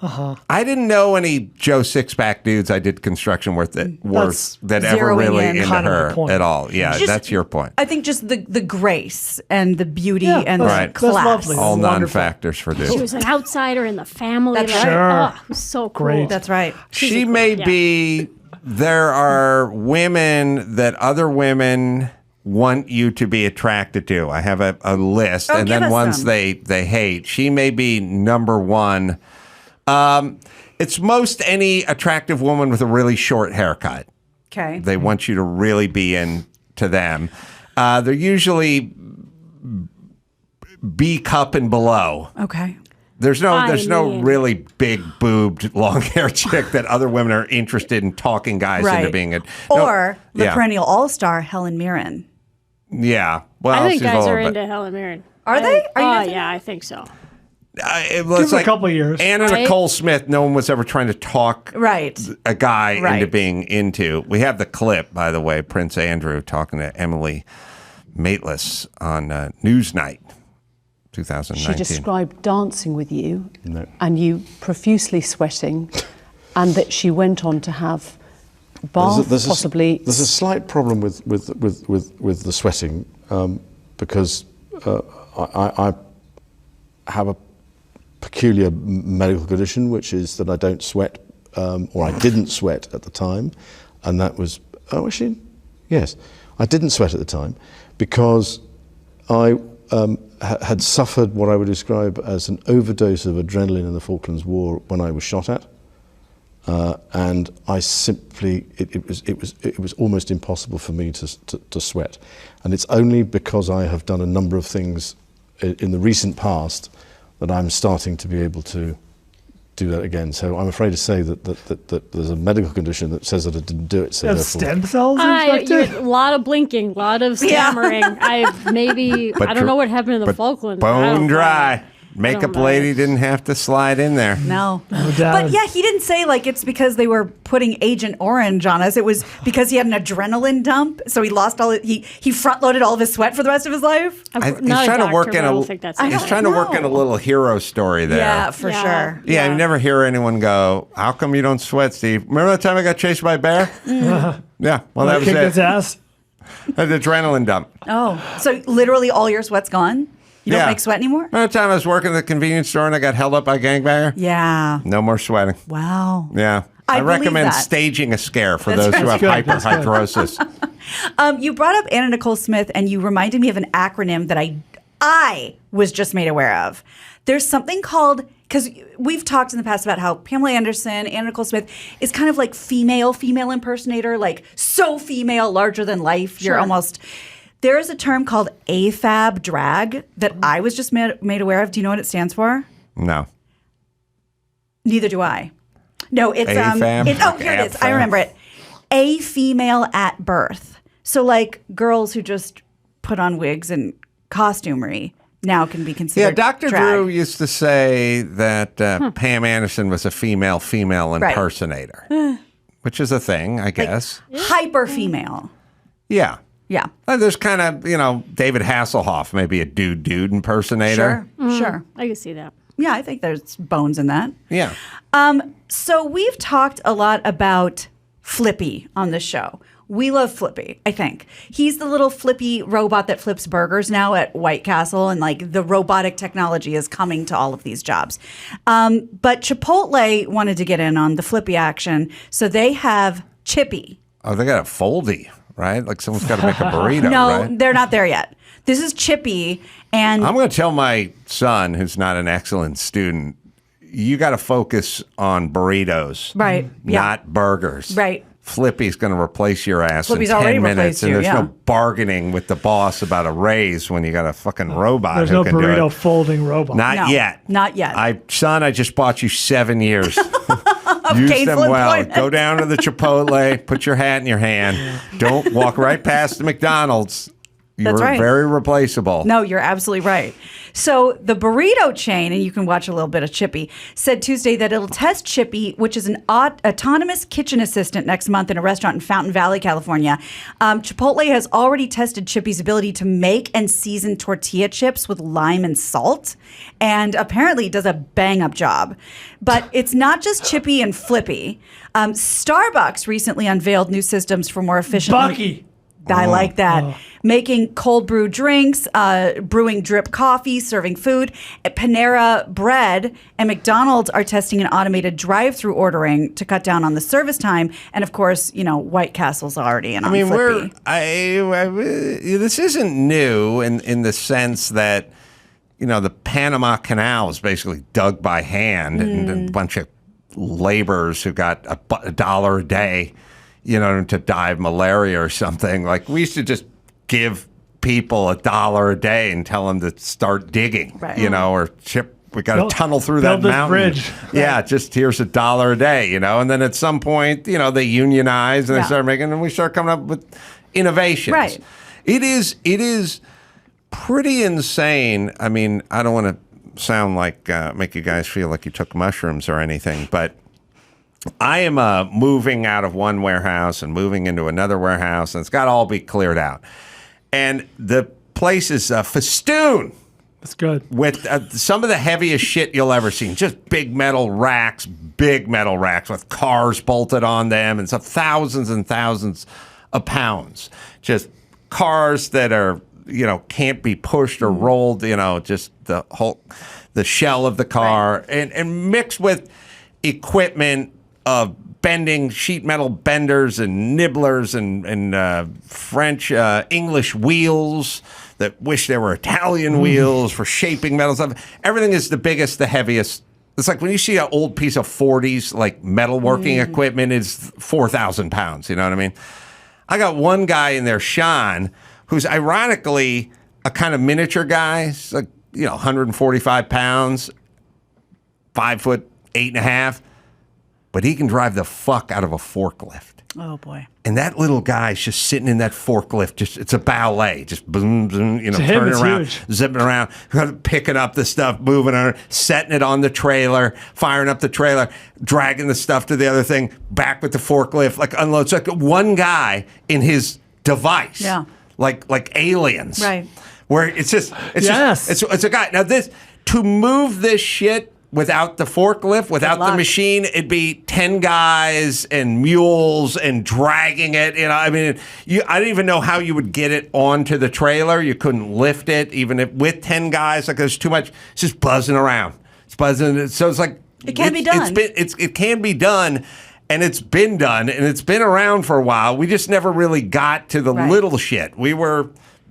I didn't know any Joe Sixpack dudes I did construction with that ever zeroing really in. into Kind of her the point. at all. Yeah, Just- that's your point. I think just the grace and the beauty and the Right. class. All non-factors for dudes. She was an outsider in the family. That's like, right. Oh, it was so cool. That's right. She may be. There are women that other women want you to be attracted to. I have a list, and give then us ones some. they hate. She may be number one. It's most any attractive woman with a really short haircut. Okay. They want you to really be into them. They're usually B cup and below. Okay. There's no mean- really big boobed long hair chick that other women are interested in talking guys into being a Or the yeah. perennial all-star Helen Mirren. Yeah. Well, I think she's guys old, are but- into Helen Mirren. Are they? Are you Oh, guys yeah, I think so. It Give was her a like couple of years. Anna Right? Nicole Smith. No one was ever trying to talk a guy into Right. being into. We have the clip, by the way. Prince Andrew talking to Emily Maitlis on Newsnight, 2019. She described dancing with you and you profusely sweating, and that she went on to have bath, possibly. There's a slight problem with the sweating because I have a peculiar medical condition, which is that I don't sweat, or I didn't sweat at the time, and that was yes, I didn't sweat at the time because I had suffered what I would describe as an overdose of adrenaline in the Falklands War when I was shot at, and I simply it was almost impossible for me to sweat, and it's only because I have done a number of things in the recent past that I'm starting to be able to do that again. So I'm afraid to say that there's a medical condition that says that I didn't do it. So Have therefore, stem cells A infected? lot of blinking, a lot of stammering. I don't know what happened in the but Falklands. I Bone don't dry. know. Makeup know. lady didn't have to slide in there. No. doubt. But yeah, he didn't say like it's because they were putting Agent Orange on us. It was because he had an adrenaline dump, so he lost he front loaded all of his sweat for the rest of his life. He's trying to work in he's trying to work in a little hero story there. Yeah, for sure. Yeah, you never hear anyone go, "How come you don't sweat, Steve?" Remember that time I got chased by a bear? Yeah, well, that was kicked it. his ass. An adrenaline dump. Oh, so literally all your sweat's gone? You don't make sweat anymore? Remember the time I was working at the convenience store and I got held up by a gangbanger? Yeah. No more sweating. Wow. Yeah. I I believe recommend that. staging a scare for That's those who right. have That's good. hyperhidrosis. You brought up Anna Nicole Smith, and you reminded me of an acronym that I was just made aware of. There's something called, because we've talked in the past about how Pamela Anderson, Anna Nicole Smith is kind of like female impersonator, like so female, larger than life. You're Sure. almost. There is a term called AFAB drag that I was just made aware of. Do you know what it stands for? No. Neither do I. No, it's AFAB? here it is. I remember it. A female at birth. So like girls who just put on wigs and costumery now can be considered. Yeah, Dr. drag. Drew used to say that Pam Anderson was a female Right. impersonator, which is a thing, I guess. Hyper female. Yeah. Yeah. There's kind of, David Hasselhoff, maybe a dude impersonator. Sure. I can see that. Yeah, I think there's bones in that. Yeah. So we've talked a lot about Flippy on this show. We love Flippy, I think. He's the little flippy robot that flips burgers now at White Castle, and like the robotic technology is coming to all of these jobs. But Chipotle wanted to get in on the Flippy action, so they have Chippy. Oh, they got a foldy, right? Like someone's got to make a burrito, No, right? they're not there yet. This is Chippy, and I'm going to tell my son, who's not an excellent student, you got to focus on burritos, Right, yeah. not burgers. Right. Flippy's going to replace your ass Flippy's in already 10 minutes, replaced and you, there's yeah. no bargaining with the boss about a raise when you got a fucking robot There's who no can do burrito it. folding robot. Not yet. Not yet. Son, I just bought you 7 years. Of Use gainful them well. employment. Go down to the Chipotle, put your hat in your hand. Don't walk right past the McDonald's. You were very replaceable. No, you're absolutely right. So the burrito chain, and you can watch a little bit of Chippy, said Tuesday that it'll test Chippy, which is an autonomous kitchen assistant, next month in a restaurant in Fountain Valley, California. Chipotle has already tested Chippy's ability to make and season tortilla chips with lime and salt, and apparently does a bang-up job. But it's not just Chippy and Flippy. Starbucks recently unveiled new systems for more efficient... Bucky! I like that. Making cold brew drinks, brewing drip coffee, serving food. Panera Bread and McDonald's are testing an automated drive-through ordering to cut down on the service time. And of course, White Castle's already in on Flippy. This isn't new in the sense that, the Panama Canal is basically dug by hand and a bunch of laborers who got $1 a day, to die of malaria or something. Like, we used to just give people $1 a day and tell them to start digging, or we got to tunnel through that mountain. Bridge. Yeah, just here's $1 a day, And then at some point, they unionize and they start making, and we start coming up with innovations. Right. It is pretty insane. I mean, I don't want to sound like, make you guys feel like you took mushrooms or anything, but I am moving out of one warehouse and moving into another warehouse, and it's got to all be cleared out. And the place is festooned. That's good. With some of the heaviest shit you'll ever see. Just big metal racks with cars bolted on them, and thousands and thousands of pounds. Just cars that are, can't be pushed or rolled, just the shell of the car, and mixed with equipment of bending sheet metal benders and nibblers and French English wheels that wish they were Italian wheels for shaping metal stuff. Everything is the biggest, the heaviest. It's like when you see an old piece of 40s, like metalworking equipment is 4,000 pounds. You know what I mean? I got one guy in there, Sean, who's ironically a kind of miniature guy. He's like, 145 pounds, 5'8.5". But he can drive the fuck out of a forklift. Oh, boy. And that little guy's just sitting in that forklift. It's a ballet. Just boom, boom, turning around, zipping around, picking up the stuff, moving on, setting it on the trailer, firing up the trailer, dragging the stuff to the other thing, back with the forklift, like unloads. Like one guy in his device. Yeah. Like aliens. Right. Where it's a guy. Now to move this shit without the forklift, without the machine, it'd be 10 guys and mules and dragging it. I didn't even know how you would get it onto the trailer. You couldn't lift it, even with 10 guys. Like, there's too much. It's just buzzing around. It's buzzing. So it's like... It can be done. It can be done, and it's been done, and it's been around for a while. We just never really got to the little shit. We were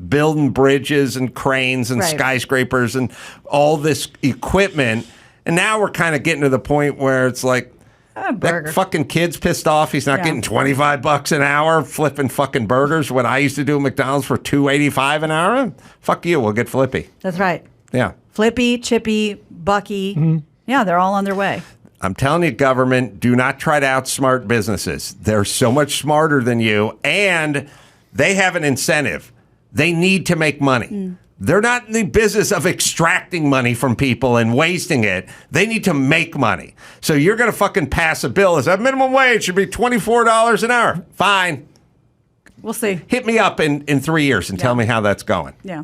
building bridges and cranes and skyscrapers and all this equipment. And now we're kind of getting to the point where it's like, that fucking kid's pissed off. He's not getting $25 an hour flipping fucking burgers. What I used to do at McDonald's for $2.85 an hour. Fuck you. We'll get Flippy. That's right. Yeah. Flippy, Chippy, Bucky. Mm-hmm. Yeah, they're all on their way. I'm telling you, government, do not try to outsmart businesses. They're so much smarter than you, and they have an incentive. They need to make money. They're not in the business of extracting money from people and wasting it. They need to make money. So you're going to fucking pass a bill that says minimum wage should be $24 an hour. Fine. We'll see. Hit me up in 3 years and tell me how that's going. Yeah.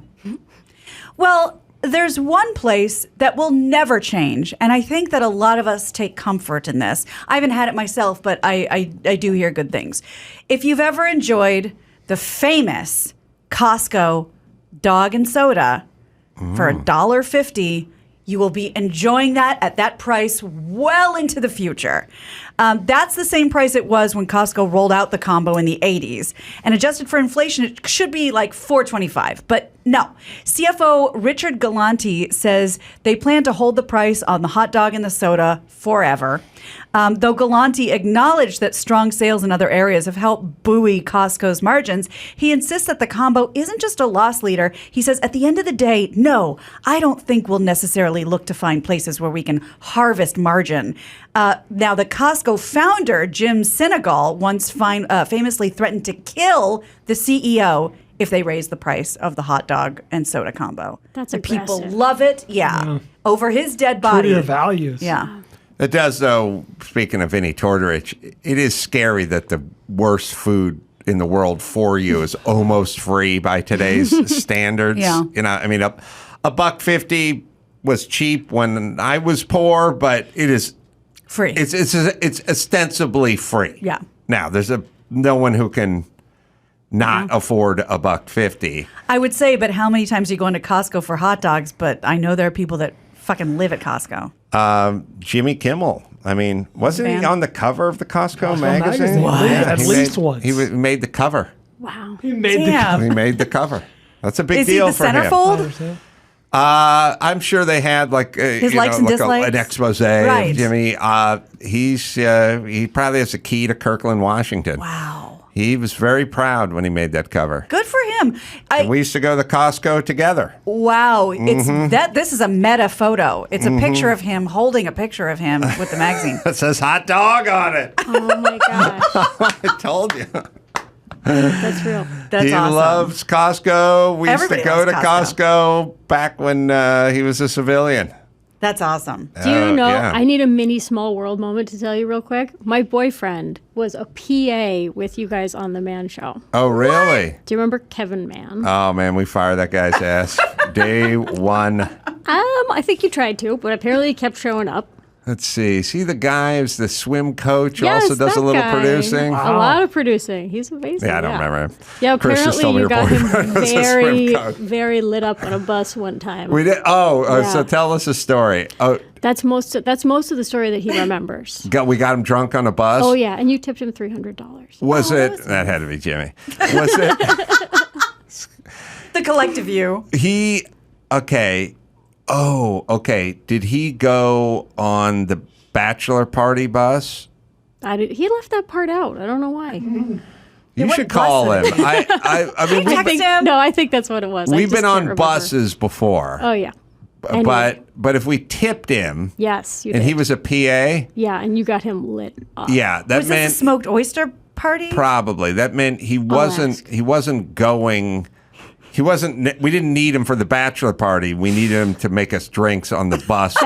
Well, there's one place that will never change, and I think that a lot of us take comfort in this. I haven't had it myself, but I do hear good things. If you've ever enjoyed the famous Costco dog and soda for $1.50, you will be enjoying that at that price well into the future. That's the same price it was when Costco rolled out the combo in the 80s. And adjusted for inflation, it should be like $4.25. But no. CFO Richard Galanti says they plan to hold the price on the hot dog and the soda forever. Though Galanti acknowledged that strong sales in other areas have helped buoy Costco's margins, he insists that the combo isn't just a loss leader. He says, at the end of the day, no, I don't think we'll necessarily look to find places where we can harvest margin. Now, the Costco founder, Jim Sinegal, once famously threatened to kill the CEO if they raise the price of the hot dog and soda combo. That's and aggressive. people love it. Yeah. Over his dead body. True to your values. Yeah. It does, though, speaking of Vinnie Tortorich, it is scary that the worst food in the world for you is almost free by today's standards. Yeah. You know, I mean, a $1.50 was cheap when I was poor, but it is free. It's ostensibly free. Yeah. Now, there's no one who can not afford $1.50. I would say, but how many times are you going to Costco for hot dogs? But I know there are people that fucking live at Costco. Jimmy Kimmel. I mean, wasn't he on the cover of the Costco magazine? magazine. What? Yeah, At least once. He made the cover. Wow. He made He made the cover. That's a big Is he deal the for him. centerfold? I'm sure they had like His likes and dislikes? an expose Right. of Jimmy. He probably has a key to Kirkland, Washington. Wow. He was very proud when he made that cover. Good for him. And we used to go to Costco together. Wow. It's Mhm. this is a meta photo. It's a picture of him holding a picture of him with the magazine. It says hot dog on it. Oh my gosh. I told you. That's real. That's he awesome. loves Costco. We Everybody used to go to loves Costco back when he was a civilian. That's awesome. Do you know, yeah. I need a mini small world moment to tell you real quick. My boyfriend was a PA with you guys on The Man Show. Oh, really? Do you remember Kevin Mann? Oh, man, we fired that guy's ass. Day one. I think you tried to, but apparently he kept showing up. Let's see. See the guy who's the swim coach who Yes, also does a that little guy. producing? A lot of producing. He's amazing. Yeah, I don't remember. Yeah, Chris just apparently told me you your got him boyfriend was a swim very, coach. very lit up on a bus one time. We did. Yeah. So tell us a story. Oh, That's most of the story that he remembers. we got him drunk on a bus. Oh yeah, and you tipped him $300. Was it? That had to be Jimmy. Was it? The collective you. He. Okay. Oh, okay. Did he go on the bachelor party bus? He left that part out. I don't know why. You should call him. I mean, I think that's what it was. I we've just been can't on remember. buses before. Oh yeah. But if we tipped him, Yes, you and did. he was a PA, Yeah, and you got him lit up. yeah, that Was meant this a smoked oyster party? probably that meant he wasn't going. He wasn't. We didn't need him for the bachelor party. We needed him to make us drinks on the bus to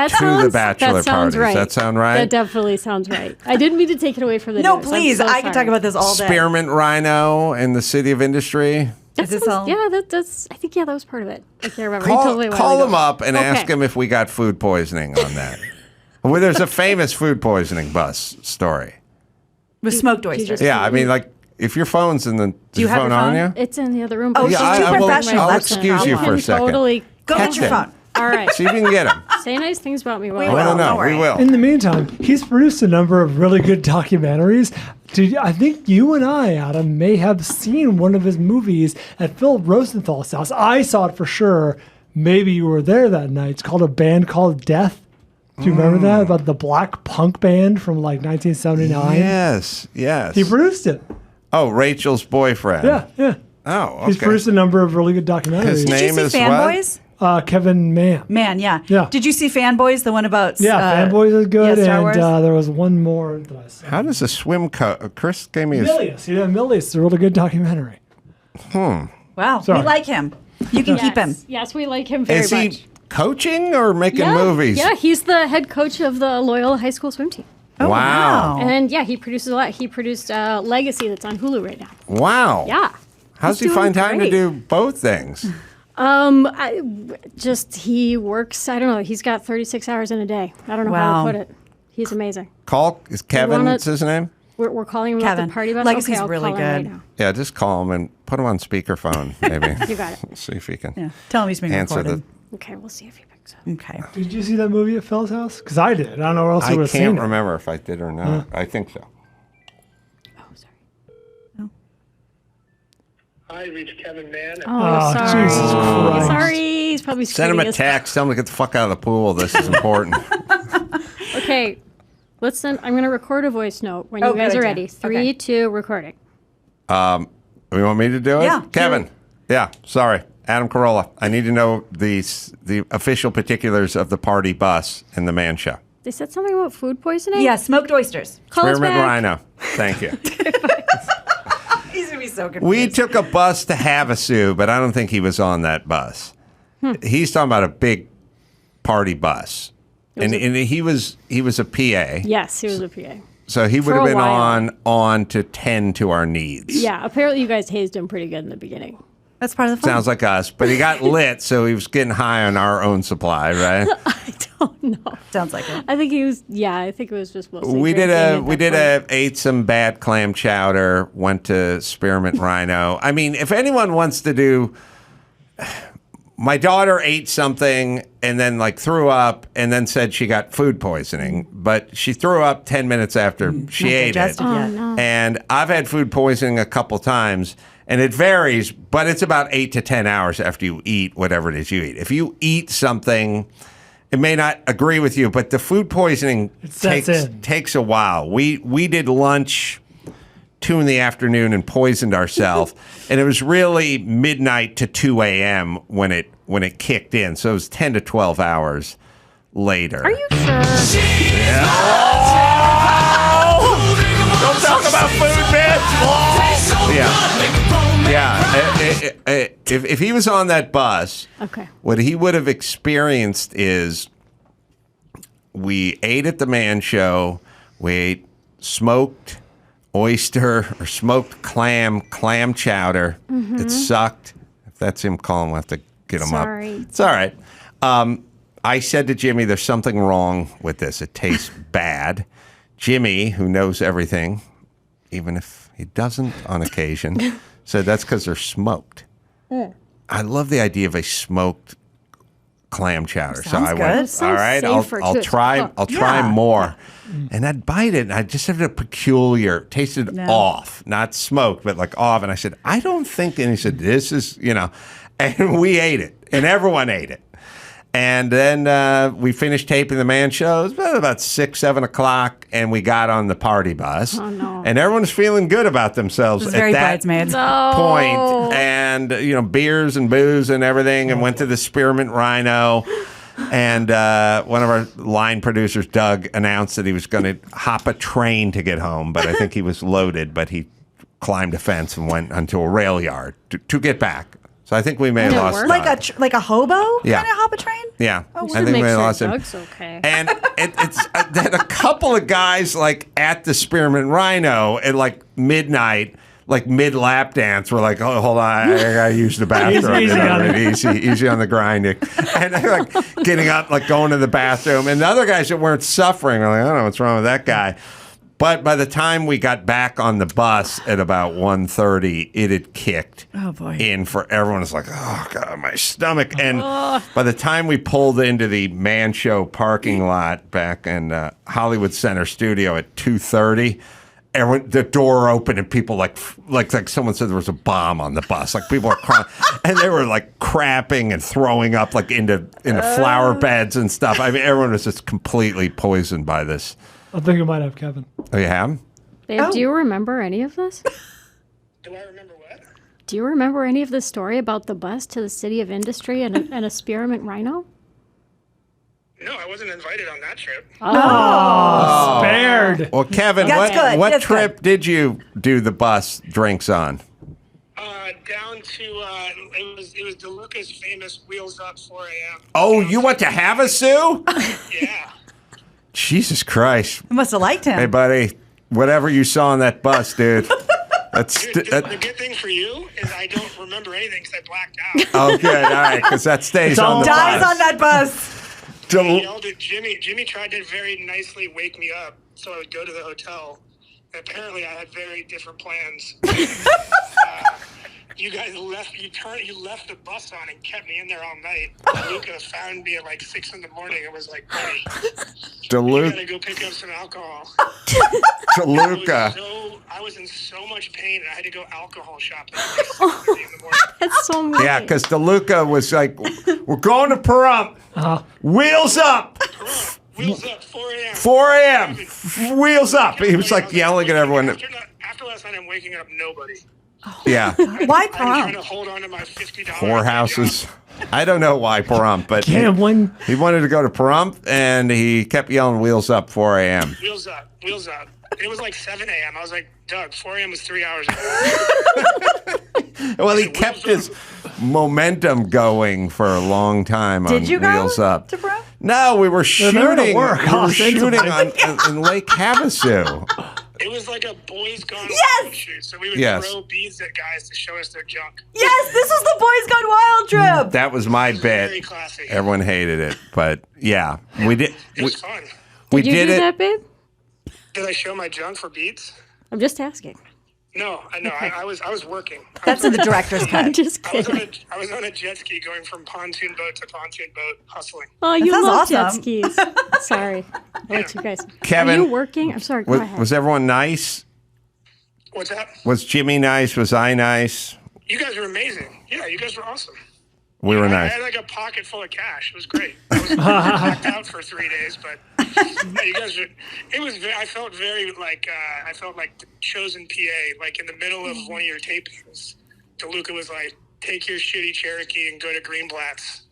the bachelor that sounds party. right. Does that sound right? That definitely sounds right. I didn't mean to take it away from the No, news. please. I'm so I can talk sorry. about this all day. Spearmint Rhino in the City of Industry. That sounds- yeah, that's. I think that was part of it. I can't remember. He told me a while Call ago. him up and ask Okay. him if we got food poisoning on that. Well, there's a famous food poisoning bus story. With smoked oysters. Yeah, I mean, like if your phone's in the Do you is have phone your on phone? you? It's in the other room. Oh, but she's it's too just professional. I'll That's excuse you can for a second. Totally Go Catch get your him. phone. All right. See if you can get him. Say nice things about me. I want to know. We will. In the meantime, he's produced a number of really good documentaries. I think you and I, Adam, may have seen one of his movies at Phil Rosenthal's house. I saw it for sure. Maybe you were there that night. It's called A Band Called Death. Do you remember that? About the black punk band from like 1979? Yes, yes. He produced it. Oh, Rachel's boyfriend. Yeah, yeah. Oh, okay. He's produced a number of really good documentaries. His name Did you see is Fanboys? Kevin Mann. Man, yeah. Yeah. Did you see Fanboys, the one about Fanboys is good, Star and Wars? there was one more that I saw. How does a swim coat? Chris gave me a. Milius. Yeah, Milius. It's a really good documentary. Wow, Sorry. we like him. You can keep him. Yes, we like him very Is much. he coaching or making yeah, movies? Yeah, he's the head coach of the Loyola High School swim team. Oh, wow. And yeah, he produces a lot. He produced Legacy that's on Hulu right now. Wow. Yeah. How does He's he find doing time great. to do both things? He works, I don't know, he's got 36 hours in a day. I don't know Wow. how to put it. He's amazing. Is Kevin wanna- what's his name? We're calling him about Kevin. the party bus. Legacy's Okay, I'll really call him right good. now. Yeah, just call him and put him on speakerphone, maybe. You got it. See if he can Yeah. Tell him he's being answer recorded. Okay, we'll see if he picks up. Okay. Did you see that movie at Phil's house? Because I did. I don't know where else I I would have seen can't it. remember if I did or not. I think so. Hi, reached Kevin Mann. Oh, sorry. Jesus Christ. Sorry, he's probably Send him a screaming us. text. Tell him to get the fuck out of the pool. This is important. Okay, I'm going to record a voice note when Oh, you guys good are idea. ready. 3, 2, recording. You want me to do it? Yeah. Kevin. Yeah. Sorry. Adam Carolla. I need to know the official particulars of the party bus in the Man Show. They said something about food poisoning? Yeah, smoked oysters. Call us Spearmint back. Rhino. Thank you. He's going to be so confused. We took a bus to Havasu, but I don't think he was on that bus. He's talking about a big party bus. And he was a PA. Yes, he was a PA. So he would have been on to tend to our needs. Yeah, apparently you guys hazed him pretty good in the beginning. That's part of the fun. Sounds like us, but he got lit, so he was getting high on our own supply, right? I don't know. Sounds like it. I think he was. Yeah, I think it was just mostly. Ate some bad clam chowder. Went to Spearmint Rhino. I mean, if anyone wants to do. My daughter ate something and then threw up and then said she got food poisoning, but she threw up 10 minutes after she ate it. Oh, no. And I've had food poisoning a couple times, and it varies, but it's about 8 to 10 hours after you eat whatever it is you eat. If you eat something, it may not agree with you, but the food poisoning takes a while. We did lunch 2 p.m. and poisoned ourselves, and it was really midnight to 2 a.m. when it kicked in. So it was 10 to 12 hours later. Are you sure? Don't talk about food, bitch. Yeah. If he was on that bus, what he would have experienced is we ate at the Man Show. We ate smoked oyster or smoked clam chowder. It sucked. If that's him calling, we'll have to get him up. It's all right. I said to Jimmy, there's something wrong with this. It tastes bad. Jimmy, who knows everything, even if he doesn't on occasion, said that's because they're smoked. I love the idea of a smoked clam chowder. So I went, all right, I'll try more. And I'd bite it, and I just had a peculiar, tasted off, not smoked, but off. And I said, I don't think, and he said, this is, and we ate it, and everyone ate it. And then we finished taping the Man Show. It was about 6, 7 o'clock, and we got on the party bus. Oh, no. And everyone was feling good about themselves at that point. And, beers and booze and everything, and went to the Spearmint Rhino. And one of our line producers, Doug, announced that he was going to hop a train to get home, but I think he was loaded, but he climbed a fence and went onto a rail yard to get back. So I think we may have lost like a hobo Yeah. kind of hop a train? Yeah. Oh, I think we may have lost him. Doug's okay. And it's then a couple of guys at the Spearmint Rhino at midnight, mid lap dance, were like, oh, hold on, I gotta use the bathroom. Easy on the grind. And they're getting up, going to the bathroom. And the other guys that weren't suffering were like, I don't know what's wrong with that guy. But by the time we got back on the bus at about 1:30, it had kicked in for everyone. It's like, oh, God, my stomach. And by the time we pulled into the Man Show parking lot back in Hollywood Center Studio at 2:30, the door opened and people like someone said there was a bomb on the bus. People were crying. And they were crapping and throwing up into flower beds and stuff. I mean, everyone was just completely poisoned by this. I think you might have, Kevin. Oh, you have? Babe, do you remember any of this? Do I remember what? Do you remember any of the story about the bus to the City of Industry and a Spearmint Rhino? No, I wasn't invited on that trip. Oh, spared. Well, Kevin, what trip did you do the bus drinks on? Down to it was DeLuca's famous Wheels Up 4 a.m. Oh, you went to Havasu? Yeah. Jesus Christ. You must have liked him. Hey, buddy, whatever you saw on that bus, dude. The good thing for you is I don't remember anything because I blacked out. Oh, good. All right, because that stays on the dies bus. on that bus. I yelled at Jimmy. Jimmy tried to very nicely wake me up so I would go to the hotel. And apparently, I had very different plans. You guys left. You left the bus on and kept me in there all night. DeLuca found me at 6 in the morning and was like, "Buddy, you gotta go pick up some alcohol." DeLuca. I was in so much pain, and I had to go alcohol shopping at 6:30 in the morning. That's so mean. Yeah, because DeLuca was like, "We're going to Pahrump. Wheels up." Wheels up, 4 a.m. 4 a.m. Wheels up. He was yelling at everyone. After last night, I'm waking up nobody. Yeah. Why I'm trying to hold on to my $50. Whorehouses. I don't know why Pahrump, but gambling. He wanted to go to Pahrump, and he kept yelling "Wheels up, 4 a.m." Wheels up, wheels up. It was like 7 a.m. I was like, Doug, 4 a.m. was 3 hours ago. Well, he kept his momentum going for a long time on Did you Wheels go Up. to Bro? No, we were shooting. We were shooting ostensibly. in Lake Havasu. It was like a boys gone Yes! wild shoot. So we would Yes. throw beads at guys to show us their junk. Yes, this was the Boys Gone Wild trip. That was my Very bit. classy. Everyone hated it, but yeah, we did. It was fun. We Did you did do it. that, babe? Did I show my junk for beads? I'm just asking. No, I was working. That's in the director's cut. I'm just I was, kidding. I was on a jet ski going from pontoon boat to pontoon boat hustling. Oh, you sounds love jet awesome. skis. Sorry. I'll let you guys. Kevin, Are you working? I'm sorry. Go ahead. Was everyone nice? What's that? Was Jimmy nice? Was I nice? You guys were amazing. Yeah, you guys were awesome. We were I nice. had like a pocket full of cash. It was great. I was blacked out for 3 days, but no, you guys were. It was. I felt very like I felt like the chosen PA. Like in the middle of one of your tapings, DeLuca was like, "Take your shitty Cherokee and go to Greenblatt's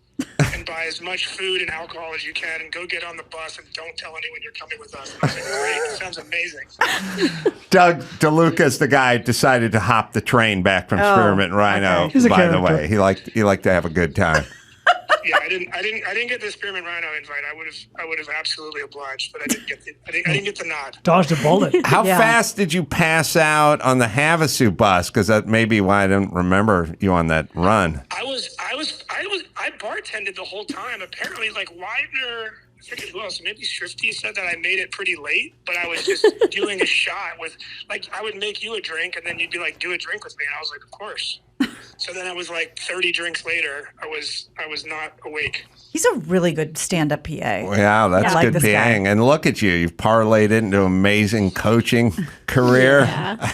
and buy as much food and alcohol as you can, and go get on the bus and don't tell anyone you're coming with us." And I was like, "Great, that sounds amazing." Doug DeLuca's the guy who decided to hop the train back from Spearmint Rhino. He's a By the character. way, he liked to have a good time. Yeah, I didn't get the Spearmint Rhino invite. I would have absolutely obliged, but I didn't get the nod. Dodged a bullet. How fast did you pass out on the Havasu bus? Because that may be why I didn't remember you on that run. I bartended the whole time. Apparently, like Widener, I forget who else, maybe Shrifty said that I made it pretty late, but I was just doing a shot with, like, I would make you a drink, and then you'd be like, do a drink with me, and I was like, of course. So then I was like 30 drinks later, I was not awake. He's a really good stand-up PA. Yeah, that's I like good this guy. PAing. And look at you. You've parlayed it into amazing coaching career. Yeah.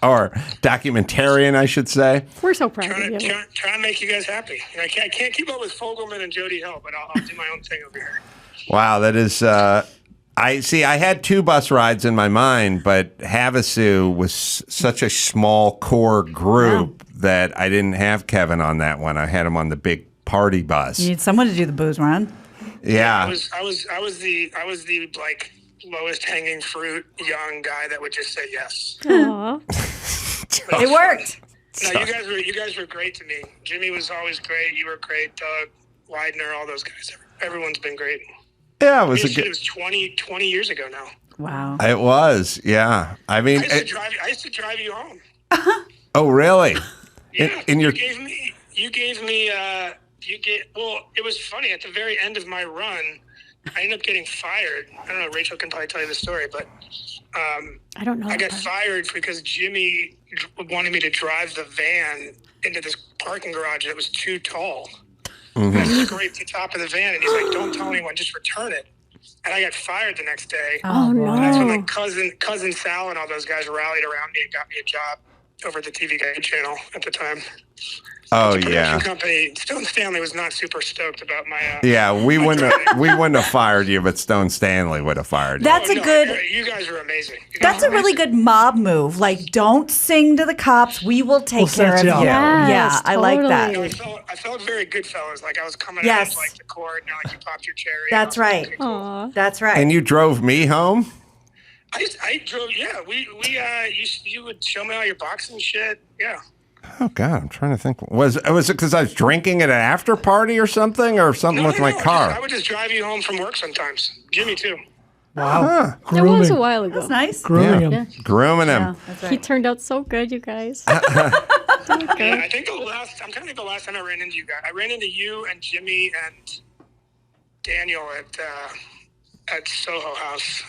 Or documentarian, I should say. We're so proud of you. Trying to make you guys happy. I can't keep up with Fogelman and Jody Hill, but I'll do my own thing over here. Wow, that is... I had 2 bus rides in my mind, but Havasu was such a small core group that I didn't have Kevin on that one. I had him on the big party bus. You need someone to do the booze run. Yeah. I was the like lowest hanging fruit young guy that would just say yes. Aww. It worked. No, you guys were great to me. Jimmy was always great. You were great. Doug, Widener, all those guys. Everyone's been great. Yeah, it was 20 years ago now. Wow. It was, yeah. I mean, I used to drive you home. Oh, really? Yeah. In your... You gave me. Well, it was funny. At the very end of my run, I ended up getting fired. I don't know. Rachel can probably tell you the story, but I don't know. I got fired because Jimmy wanted me to drive the van into this parking garage that was too tall. Mm-hmm. I scraped the top of the van, and he's like, "Don't tell anyone, just return it." And I got fired the next day. Oh no! And that's when like cousin Sal and all those guys rallied around me and got me a job over at the TV Guide channel at the time. Oh, the production yeah. company, Stone Stanley was not super stoked about my. Yeah, we wouldn't have fired you, but Stone Stanley would have fired you. That's a good. You guys are amazing. That's a really good mob move. Like, don't sing to the cops. We will take care of you. Yes, Yeah, I like that. I felt very Goodfellas. Like I was coming Yes. out of like the court, and like you popped your cherry. That's right. That's right. And you drove me home? I drove. Yeah, you would show me all your boxing shit. Yeah. Oh, God, I'm trying to think. Was it because I was drinking at an after party or something with my car? I would just drive you home from work sometimes. Jimmy, too. Wow. That was a while ago. That's nice. Grooming him. Grooming him. Yeah, that's right. He turned out so good, you guys. Yeah, I think I'm trying to think the last time I ran into you guys. I ran into you and Jimmy and Daniel at Soho House.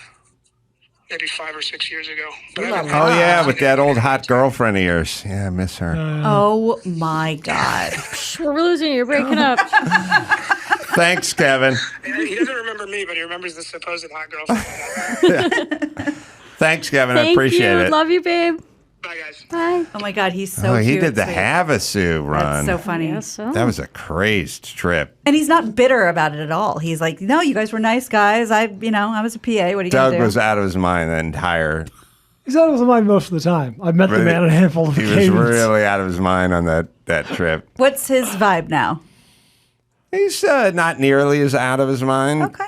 Maybe 5 or 6 years ago. But Oh, yeah, with that old hot girlfriend of yours. Yeah, I miss her. Oh, my God. We're losing you. You're breaking up. Thanks, Kevin. He doesn't remember me, but he remembers the supposed hot girlfriend. Thanks, Kevin. I Thank appreciate you. it. Love you, babe. Bye, guys. Bye. Oh, my God. He's so he cute. did the Sweet. Havasu run. That's so funny. That was a crazed trip. And he's not bitter about it at all. He's like, no, you guys were nice guys. I was a PA. What are you going to Doug do? was out of his mind the entire... He's out of his mind most of the time. I've met the man on a handful of occasions. He was really out of his mind on that trip. What's his vibe now? He's not nearly as out of his mind. Okay.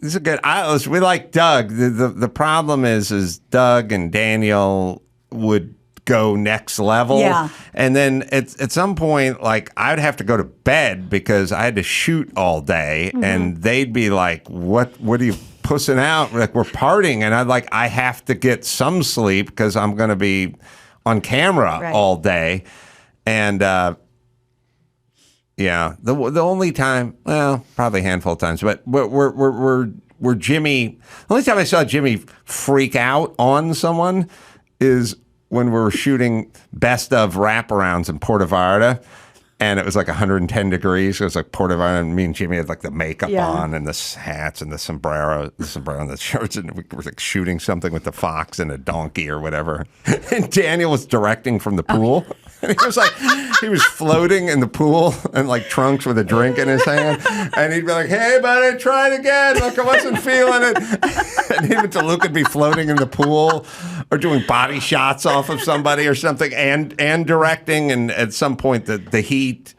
This is good. We like Doug. The problem is Doug and Daniel would go next level. Yeah. And then at some point, like, I'd have to go to bed because I had to shoot all day, and they'd be like, what are you pussing out? Like, we're partying, and I have to get some sleep because I'm going to be on camera all day. And yeah, the only time, well, probably a handful of times, but we're Jimmy. The only time I saw Jimmy freak out on someone is when we were shooting best of wraparounds in Puerto Vallarta, and it was like 110 degrees. It was like Puerto Vallarta, and me and Jimmy had like the makeup on and the hats and the sombrero and the shirts, and we were like shooting something with the fox and a donkey or whatever. And Daniel was directing from the pool. And he was floating in the pool and like trunks with a drink in his hand. And he'd be like, "Hey, buddy, try it again. Look, I wasn't feeling it." And him and DeLuca would be floating in the pool or doing body shots off of somebody or something and directing. And at some point, the heat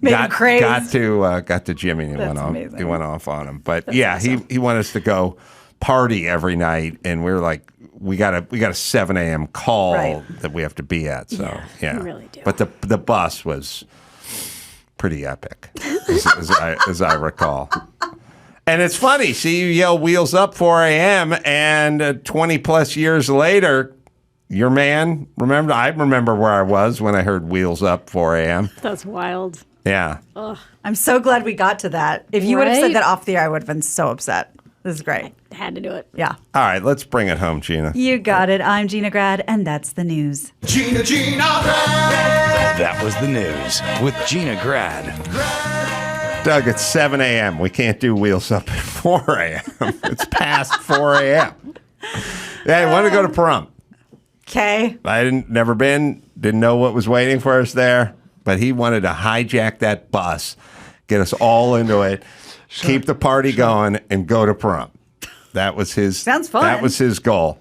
got to Jimmy and he went off on him. But awesome. he wanted us to go party every night. And we were like, we got a 7 a.m. call that we have to be at. So yeah, you really do. But the bus was pretty epic, as I recall. And it's funny, see you yell "Wheels Up" 4 a.m. and 20 plus years later, your man I remember where I was when I heard "Wheels Up" 4 a.m. That's wild. Yeah. Ugh. I'm so glad we got to that. If you would have said that off the air, I would have been so upset. This is great. I had to do it. Yeah. All right, let's bring it home, Gina. You got it. I'm Gina Grad, and that's the news. Gina Grad. That was the news with Gina Grad. Doug, it's 7 a.m. We can't do Wheels Up at 4 a.m. It's past 4 a.m. Yeah, I want to go to prom. Okay. Never been, didn't know what was waiting for us there, but he wanted to hijack that bus, get us all into it. Keep the party going and go to prom. That was his. Sounds fun. That was his goal.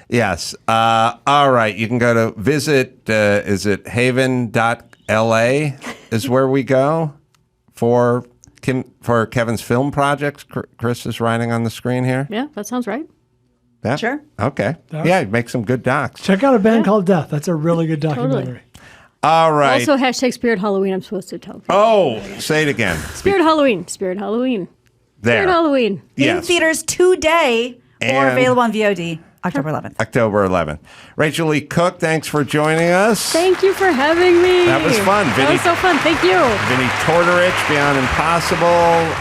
Yes. All right. You can go to visit. Is it haven.la is where we go for Kevin's film project. Chris is writing on the screen here. Yeah, that sounds right. Yeah. Sure. Okay. Yeah, make some good docs. Check out a band called Death. That's a really good documentary. Totally. All right. Also, hashtag Spirit Halloween. I'm supposed to tell people. Oh, say it again. Spirit Halloween. Spirit Halloween. There. Spirit Halloween. In theaters today or available on VOD October 11th. October 11th. Rachael Leigh Cook, thanks for joining us. Thank you for having me. That was fun. That was so fun. Thank you. Vinnie Tortorich, Beyond Impossible.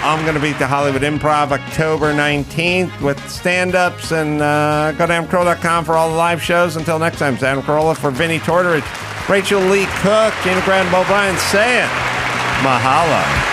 I'm going to be at the Hollywood Improv October 19th with stand-ups. And go to AdamCarolla.com for all the live shows. Until next time, it's Adam Carolla for Vinnie Tortorich, Rachael Leigh Cook, Gina Grad, and Bryan saying mahalo.